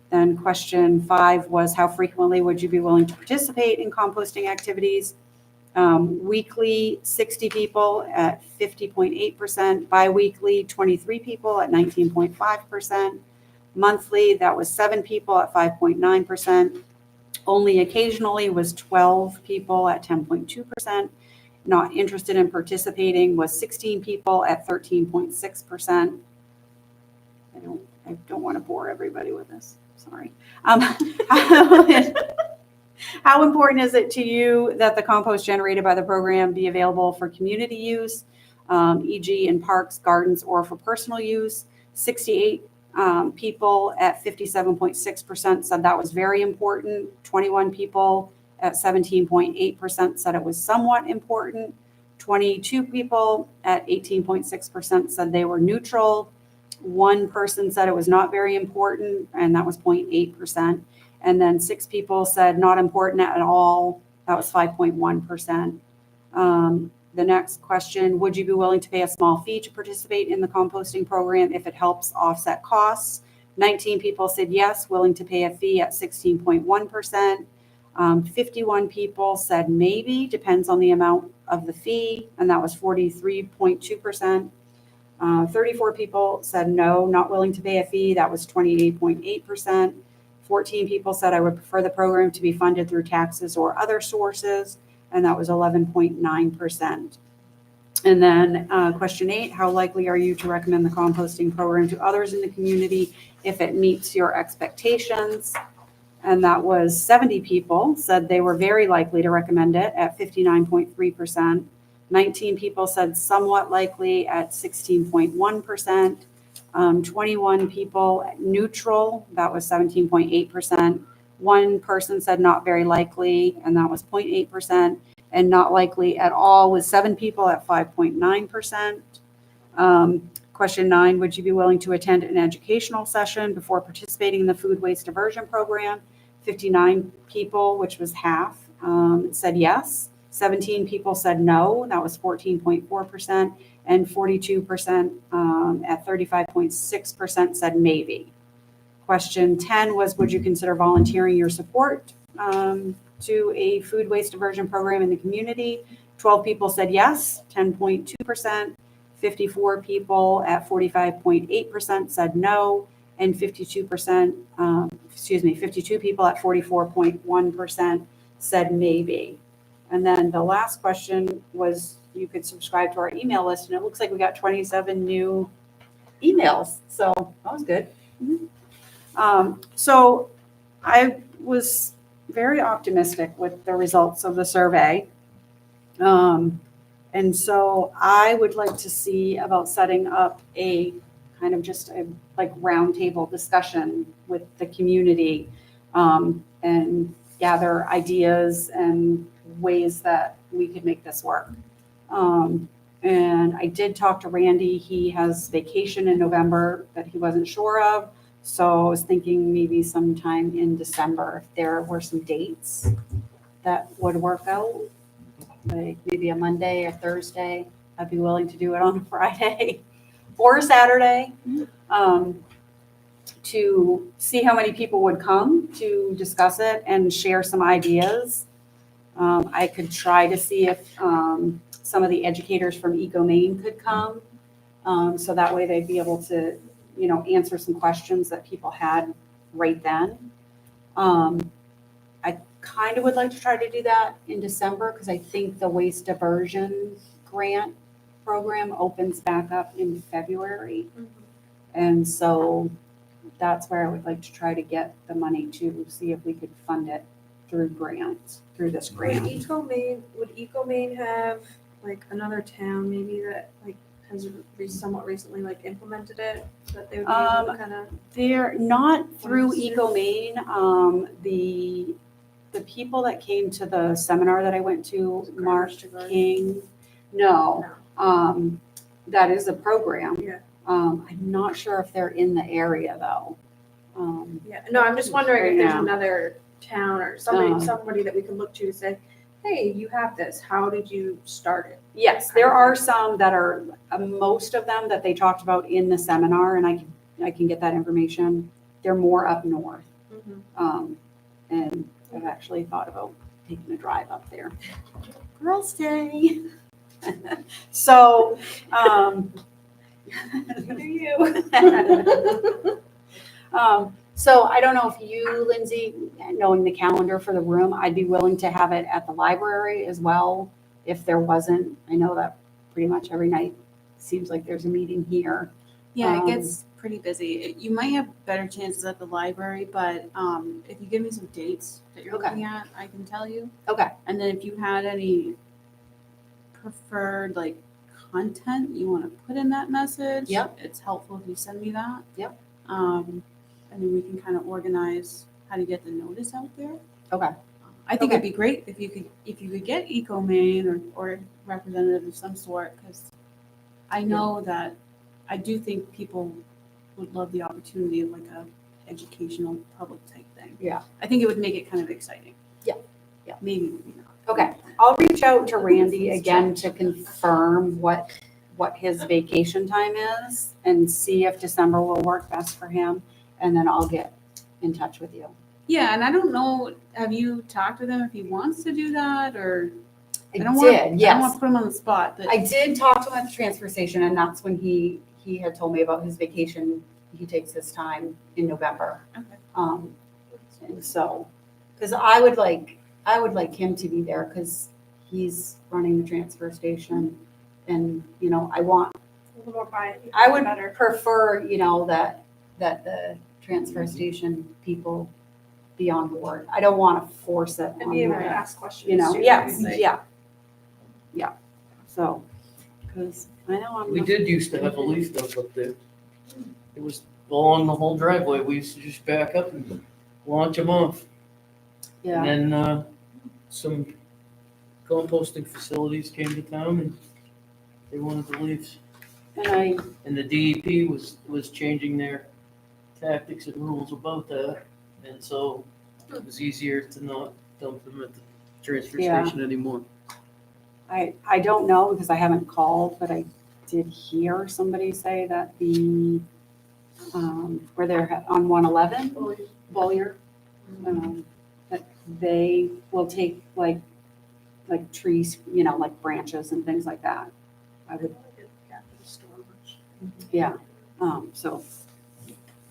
Then question 5 was, how frequently would you be willing to participate in composting activities? Weekly, 60 people at 50.8%. Biweekly, 23 people at 19.5%. Monthly, that was 7 people at 5.9%. Only occasionally was 12 people at 10.2%. Not interested in participating was 16 people at 13.6%. I don't want to bore everybody with this. Sorry. How important is it to you that the compost generated by the program be available for community use, e.g. in parks, gardens, or for personal use? 68 people at 57.6% said that was very important. 21 people at 17.8% said it was somewhat important. 22 people at 18.6% said they were neutral. 1 person said it was not very important, and that was 0.8%. And then 6 people said not important at all. That was 5.1%. The next question, would you be willing to pay a small fee to participate in the composting program if it helps offset costs? 19 people said yes, willing to pay a fee at 16.1%. 51 people said maybe, depends on the amount of the fee, and that was 43.2%. 34 people said no, not willing to pay a fee. That was 28.8%. 14 people said I would prefer the program to be funded through taxes or other sources, and that was 11.9%. And then question 8, how likely are you to recommend the composting program to others in the community if it meets your expectations? And that was 70 people said they were very likely to recommend it at 59.3%. 19 people said somewhat likely at 16.1%. 21 people neutral, that was 17.8%. 1 person said not very likely, and that was 0.8%. And not likely at all was 7 people at 5.9%. Question 9, would you be willing to attend an educational session before participating in the food waste diversion program? 59 people, which was half, said yes. 17 people said no, that was 14.4%, and 42% at 35.6% said maybe. Question 10 was, would you consider volunteering your support to a food waste diversion program in the community? 12 people said yes, 10.2%. 54 people at 45.8% said no, and 52 people at 44.1% said maybe. And then the last question was, you could subscribe to our email list, and it looks like we got 27 new emails, so that was good. So I was very optimistic with the results of the survey. And so I would like to see about setting up a kind of just a like roundtable discussion with the community and gather ideas and ways that we could make this work. And I did talk to Randy. He has vacation in November that he wasn't sure of. So I was thinking maybe sometime in December, if there were some dates that would work out, like maybe a Monday or Thursday. I'd be willing to do it on a Friday or a Saturday to see how many people would come to discuss it and share some ideas. I could try to see if some of the educators from EcoMaine could come. So that way they'd be able to, you know, answer some questions that people had right then. I kind of would like to try to do that in December because I think the waste diversion grant program opens back up in February. And so that's where I would like to try to get the money to see if we could fund it through grants, through this grant. Would EcoMaine have like another town maybe that like has somewhat recently like implemented it, so that they would be able to kind of? They're not through EcoMaine. The people that came to the seminar that I went to, Mark King, no. That is a program. Yeah. I'm not sure if they're in the area though. Yeah, no, I'm just wondering Right if there's now. another town or somebody, Um, somebody that we could look to say, hey, you have this, how did you start it? Yes, there are some that are, most of them that they talked about in the seminar, and I can get that information. They're more up north. And I've actually thought about taking a drive up there. Girls' Day. So, Good for you. So I don't know if you, Lindsay, knowing the calendar for the room, I'd be willing to have it at the library as well. If there wasn't, I know that pretty much every night seems like there's a meeting here. Yeah, it gets pretty busy. You might have better chances at the library, but if you give me some dates that you're Okay. looking at, I can tell you. Okay. And then if you had any preferred like content you want to put in that message, Yep. it's helpful if you send me that. Yep. And then we can kind of organize how to get the notice out there. Okay. I think Okay. it'd be great if you could get EcoMaine or a representative of some sort, because I know that I do think people would love the opportunity of like a educational public type thing. Yeah. I think it would make it kind of exciting. Yeah. Yeah. Maybe not. Okay, I'll reach out to Randy again to confirm what his vacation time is and see if December will work best for him. And then I'll get in touch with you. Yeah, and I don't know, have you talked with him if he wants to do that, or? I don't want to yes. put him on the spot, but. I did talk to him at the transfer station, and that's when he had told me about his vacation. He takes his time in November. Okay. And so, because I would like him to be there because he's running the transfer station, and you know I want. A little more quiet. I would better. prefer that the transfer station people be on board. I don't want to force it And on be able to them. ask questions. You know, too, yes, like- yeah. So, because I know I'm. We did used to have a leaf dump up there. It was along the whole driveway. We used to just back up and launch them off. Yeah. And then some composting facilities came to town and they wanted the leaves. And the DEP was changing their tactics and rules about that. And so it was easier to not dump them at the transfer Yeah. station anymore. I don't know because I haven't called, but I did hear somebody say that the, where they're on 111, Bollier, that they will take like trees, you know, like branches and things like that. I would, yeah, so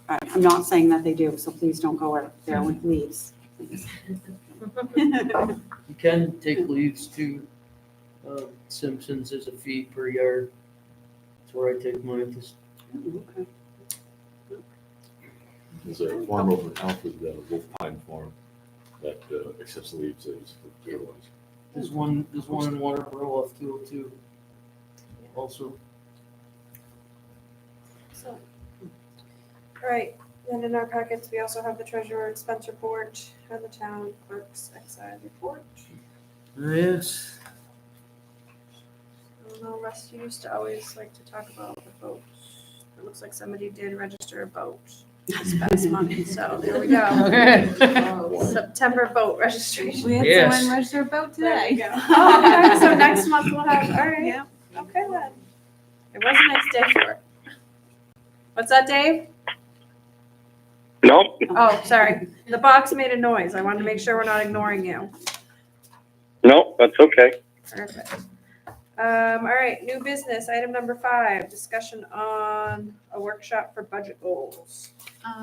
I'm not saying that they do, so please don't go out there with leaves. You can take leaves to Simpson's as a fee per yard. That's where I take mine. Okay. There's a farm over in Alfred, Wolf Pine Farm, that accepts leaves as for fertilizer. There's one in Waterboro off 202 also. So, all right, then in our packets, we also have the treasurer expense report and the town clerk's excise report. Yes. I don't know, Russ, you used to always like to talk about the votes. It looks like somebody did register a vote this past month, so there we go. September vote registration. We had Yes. someone register a boat There we today. go. Oh, okay, so next month we'll have, all right. Yeah. Okay then. It was a nice day for it. What's that, Dave? Nope, Oh, sorry. The box made a noise. I wanted to make sure we're not ignoring you. nope, that's okay. Perfect. All right, new business, item number 5, discussion on a workshop for budget goals.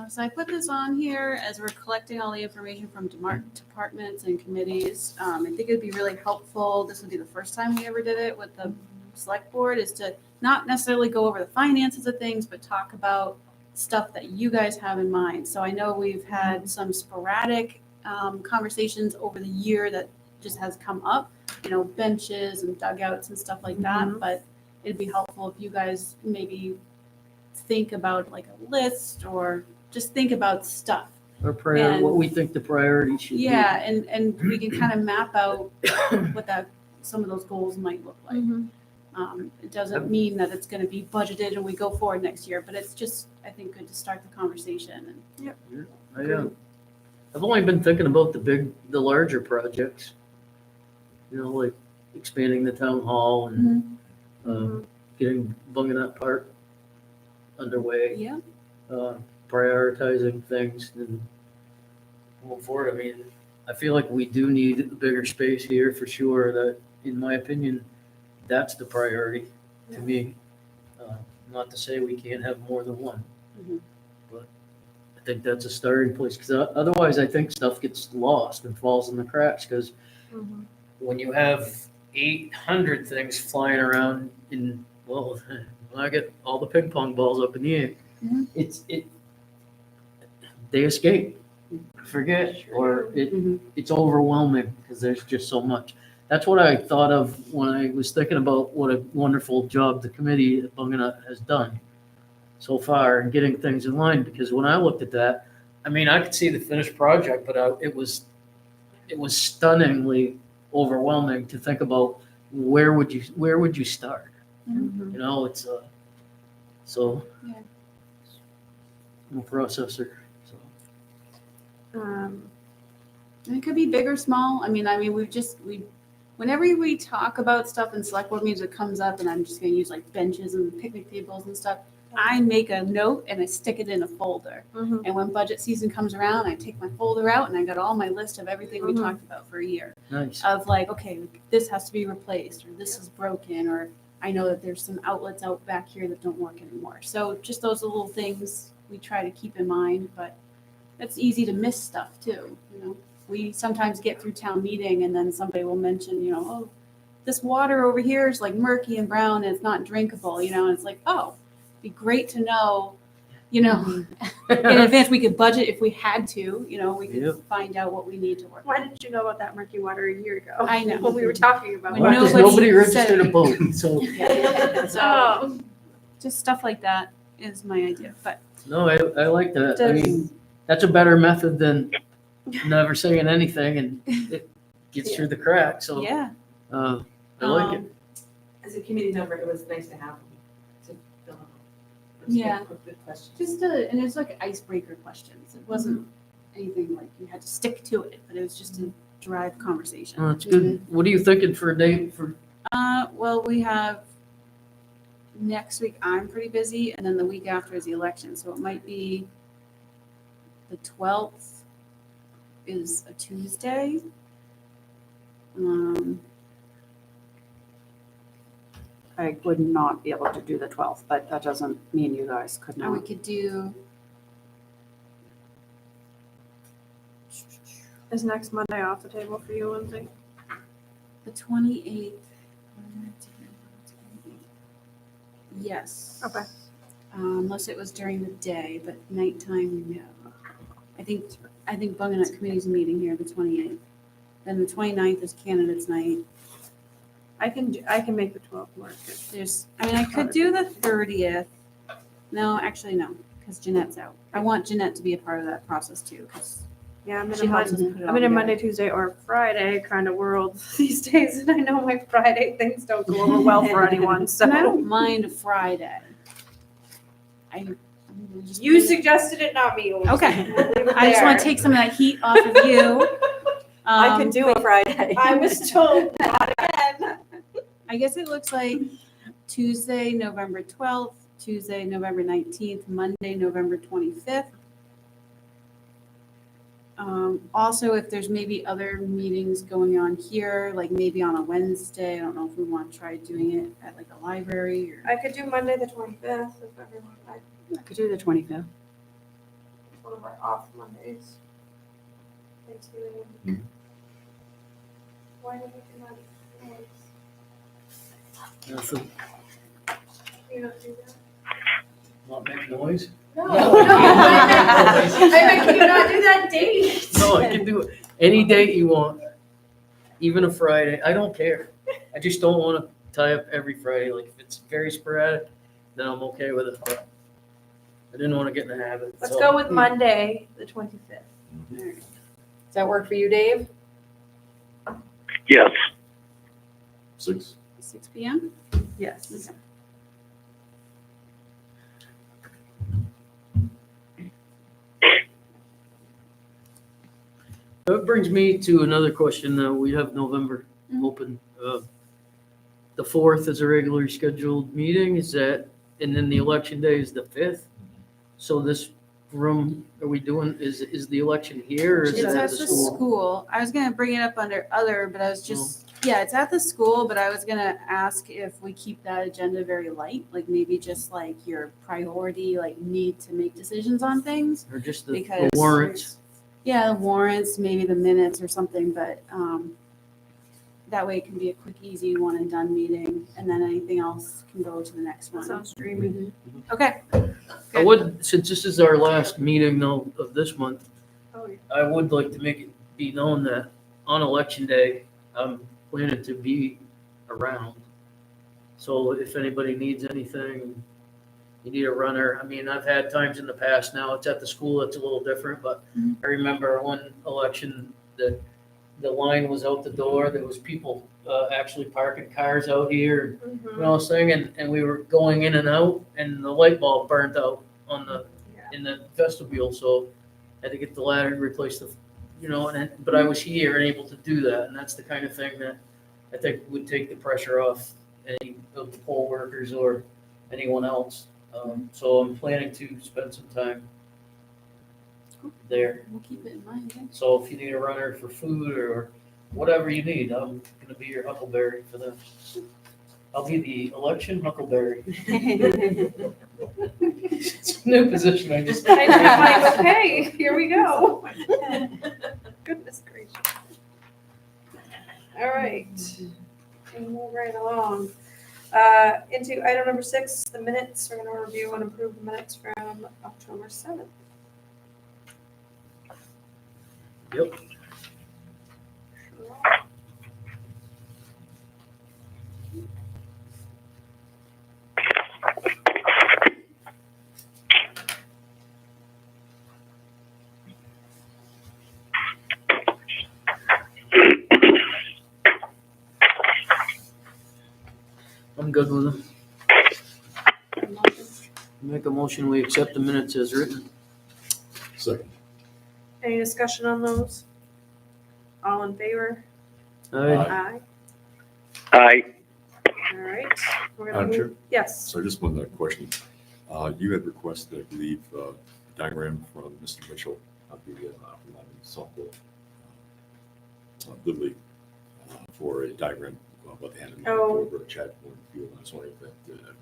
So I put this on here as we're collecting all the information from departments and committees. I think it'd be really helpful. This would be the first time we ever did it with the select board, is to not necessarily go over the finances of things, but talk about stuff that you guys have in mind. So I know we've had some sporadic conversations over the year that just has come up, benches and dugouts and stuff like that, but it'd be helpful if you guys maybe think about like a list or just think about stuff. Or And- what we think the priority should be. Yeah, and we can kind of map out what some of those goals might look like. It doesn't mean that it's gonna be budgeted and we go forward next year, but it's just, I think, good to start the conversation. I've only been thinking about the larger projects. Like expanding the town hall and getting Bunganut Park underway. Yeah, Prioritizing things and move forward. I mean, I feel like we do need a bigger space here for sure. That, in my opinion, that's the priority to me. Not to say we can't have more than one, but I think that's a starting place. Because otherwise, I think stuff gets lost and falls in the cracks. Because when you have 800 things flying around when I get all the ping pong balls up in the air, they escape, forget, or it's overwhelming because there's just so much. That's what I thought of when I was thinking about what a wonderful job the committee at Bunganut has done so far in getting things in line. Because when I looked at that, I mean, I could see the finished project, but it was stunningly overwhelming to think about where would you start? It's so Yeah. I'm a processor. So and it could be big or small. I mean, whenever we talk about stuff in select board meetings, it comes up, and I'm just gonna use like benches and picnic tables and stuff. I make a note and I stick it in a folder. And when budget season comes around, I take my folder out and I got all my list of everything we talked about for a year. nice. Of like, okay, this has to be replaced, or this is broken, or I know that there's some outlets out back here that don't work anymore. So just those little things we try to keep in mind, but it's easy to miss stuff too. We sometimes get through town meeting and then somebody will mention, oh, this water over here is like murky and brown and it's not drinkable, and it's like, oh, it'd be great to know, in advance. We could budget if we had to, we could find out what we need to work. Why didn't you know about that murky water a year ago? I know. When we were talking about When it. Because nobody nobody said registered a boat, so So just stuff like that is my idea, but no, I like that. I mean, that's a better method than never saying anything and it gets through the cracks. So yeah. I like it. As a committee member, it was nice to have them to fill out. Yeah. Good questions. And it's like icebreaker questions. It wasn't anything like you had to stick to it, but it was just to drive conversation. Oh, that's good. What are you thinking for a date for? Well, we have next week. I'm pretty busy, and then the week after is the election, so it might be the 12th is a Tuesday. I would not be able to do the 12th, but that doesn't mean you guys could Or we not. could do. Is next Monday off the table for you, Lindsay? The 28th. Yes. Okay. Unless it was during the day, but nighttime, no. I think Bunganut Committee's meeting here the 28th. Then the 29th is candidates night. I can make the 12th work. I could do the 30th. No, actually no, because Jeanette's out. I want Jeanette to be a part of that process too, because Yeah, I'm in she a helps us Monday, put it I'm all in a together. Monday, Tuesday, or Friday kind of world these days, and I know my Friday things don't go over well for anyone. So And I don't mind a Friday. you suggested it, not me. Lindsay. Okay. We'll leave it I just want there. to take some of that heat off of you. I could do a Friday. I was told not again. I guess it looks like Tuesday, November 12th, Tuesday, November 19th, Monday, November 25th. Also, if there's maybe other meetings going on here, like maybe on a Wednesday, I don't know if we want to try doing it at like a library or. I could do Monday the 25th if everyone. I could do the 25th. One of our off Mondays. Thanksgiving. Why did we do that? Nothing. You don't do that? Not make noise? No. I meant, can you not do that date? No, I can do it any date you want. even a Friday. I don't care. I just don't want to tie up every Friday. Like if it's very sporadic, then I'm okay with it. But I didn't want to get in the habit. Let's so- go with Monday, the 25th. Does that work for you, Dave? Yes. 6? 6 p.m.? Yes. That brings me to another question. We have November open. The 4th is a regularly scheduled meeting. Is that, and then the election day is the 5th? So this room, are we doing, is the election here or is It's it at at the the school? school. I was gonna bring it up under other, but I was just, yeah, it's at the school, but I was gonna ask if we keep that agenda very light, like maybe just like your priority, like need to make decisions on things. Or just the Because warrants? Yeah, the warrants, maybe the minutes or something, but that way it can be a quick, easy one and done meeting, and then anything else can go to the next one. Sounds dreamy. Mhm. Okay. I would, since this is our last meeting though of this month, Oh, yeah. I would like to make it be known that on election day, I'm planning to be around. So if anybody needs anything, you need a runner. I mean, I've had times in the past now, it's at the school, it's a little different, but I remember one election that the line was out the door. There was people actually parking cars out here, you know what I'm saying? And we were going in and out and the light bulb burnt out on the, in the vestibule. So I had to get the ladder and replace the, you know, but I was here and able to do that. And that's the kind of thing that I think would take the pressure off any of the poll workers or anyone else. So I'm planning to spend some time there. We'll keep it in mind. Yeah. So if you need a runner for food or whatever you need, I'm gonna be your huckleberry for that. I'll be the election huckleberry. It's a new position, I just. I know, I'm like, okay, here we go. Goodness gracious. All right, and move right along. Into item number 6, the minutes. We're gonna review and approve the minutes from October 7th. Yep. I'm good with them. Make a motion, we accept the minutes as written. Second. Any discussion on those? All in favor? Aye. Aye. Aye. All right. We're gonna Madam Chair? move. Yes. So just one question. You had requested, I believe, a diagram from Mr. Mitchell of the Lyman softball Little League for a diagram of what they had in Oh. October at Chadbourne Field. I was wondering if that ever came.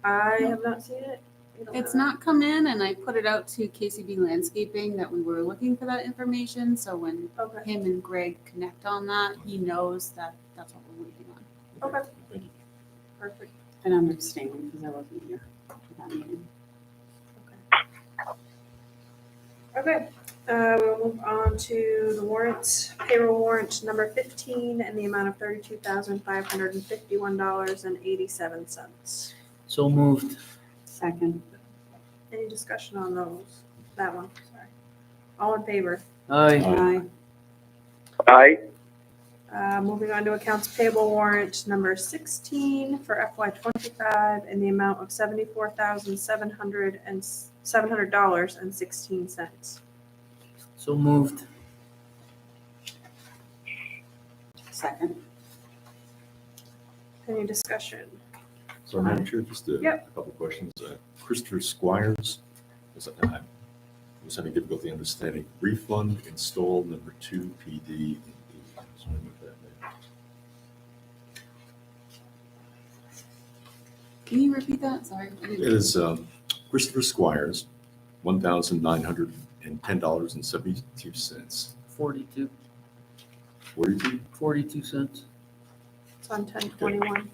I have not seen it. You don't It's have it? not come in, and I put it out to KCB Landscaping that we were looking for that information. So when Okay. him and Greg connect on that, he knows that that's what we're waiting on. Okay. Thank you. Perfect. And I'm abstaining because I wasn't here for that meeting. Okay, we'll move on to the warrants, payroll warrant number 15 in the amount of $32,551.87. So moved. Second. Any discussion on those? That one, sorry. All in favor? Aye. Aye. Aye. Moving on to accounts payable warrant number 16 for FY '25 in the amount of $74,700.16. So moved. Second. Any discussion? So Madam Chair, just a Yep. couple of questions. Christopher Squires, I'm just having difficulty understanding refund install number 2 PD. I was wondering what that meant. Can you repeat that? Sorry. I didn't- It is Christopher Squires, $1,910.72. 42. 42. Cents. It's on 10/21.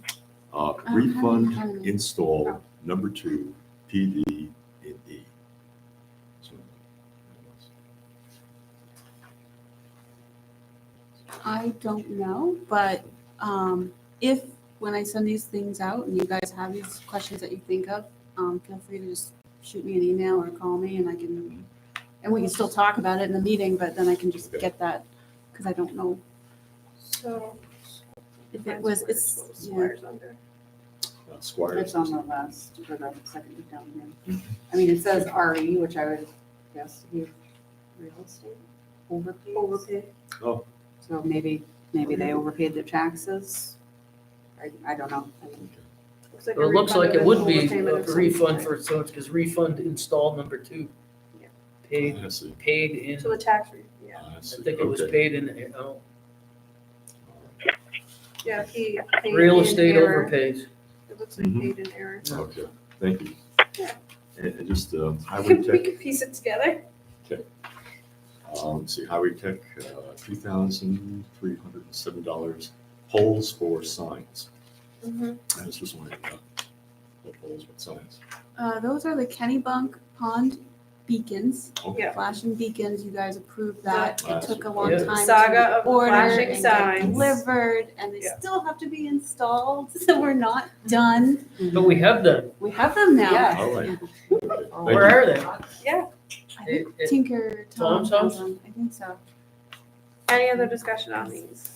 Refund install number 2 PD in E. So, I don't know, but if, when I send these things out and you guys have these questions that you think of, feel free to just shoot me an email or call me and we can still talk about it in the meeting, but then I can just get that, because I don't know So. if it was, it's, yeah. Squares under. Squires. It's on the last, for the second down here. I mean, it says RE, which I would guess to be real estate, overpaid. Overpaid. Oh. So maybe they overpaid their taxes. I don't know. I mean, Looks like a Well, it looks refund like of it would an be overpayment a of some refund kind. for, so it's because refund install number 2. Yeah. Paid, I see. paid in, So the tax, yeah, I I see. think it was Okay. paid in, oh, yeah, he paid real in estate error. overpays. It looks like Mhm. paid in error. Okay, thank you. Yeah. And just We Highway can Tech, piece it together. let's see, Highway Tech, $2,307. Poles for signs. Mhm. I was just wondering, what poles, what signs? Those are the Kennybunk Pond beacons, Okay. Yeah. flashing beacons. You guys approved that. It took a long Yeah. time Saga to of the order flashing and get signs. delivered, and they Yeah. still have to be installed, so we're not done. But we have them. We have them now. Yeah. All right. Okay, thank Where you. are they? I think It- Tinker Tom's Tom has house? them. I think so. Any other discussion on these?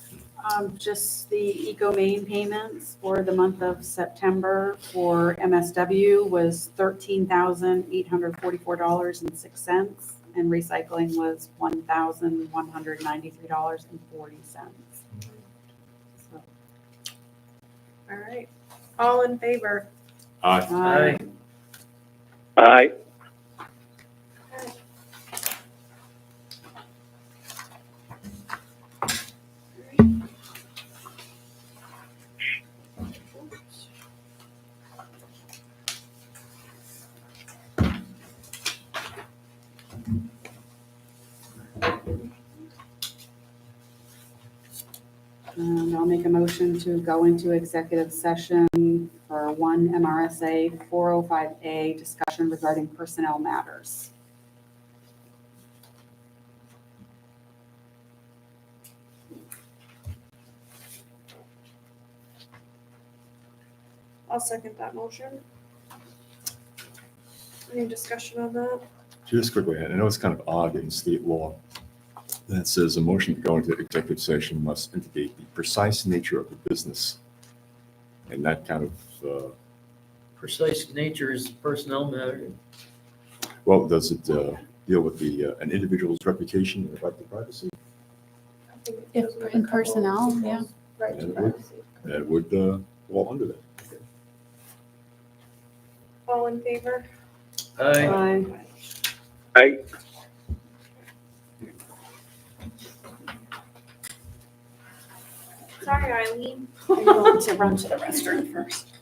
Just the EcoMaine payments for the month of September for MSW was $13,844.06, and recycling was $1,193.40. So, All right. All in favor? Aye. Aye. Aye. And I'll make a motion to go into executive session for 1 MRSA 405A, discussion regarding personnel matters. I'll second that motion. Any discussion on that? Just quickly, I know it's kind of odd in state law that says a motion to go into executive session must indicate the precise nature of the business. And that kind of, Precise nature is personnel matter. well, does it deal with an individual's reputation and right to privacy? If in personnel, yeah. Right to And it would- privacy. That would fall under that. All in favor? Aye. Aye. Sorry, Eileen. I'm going to run to the restroom first.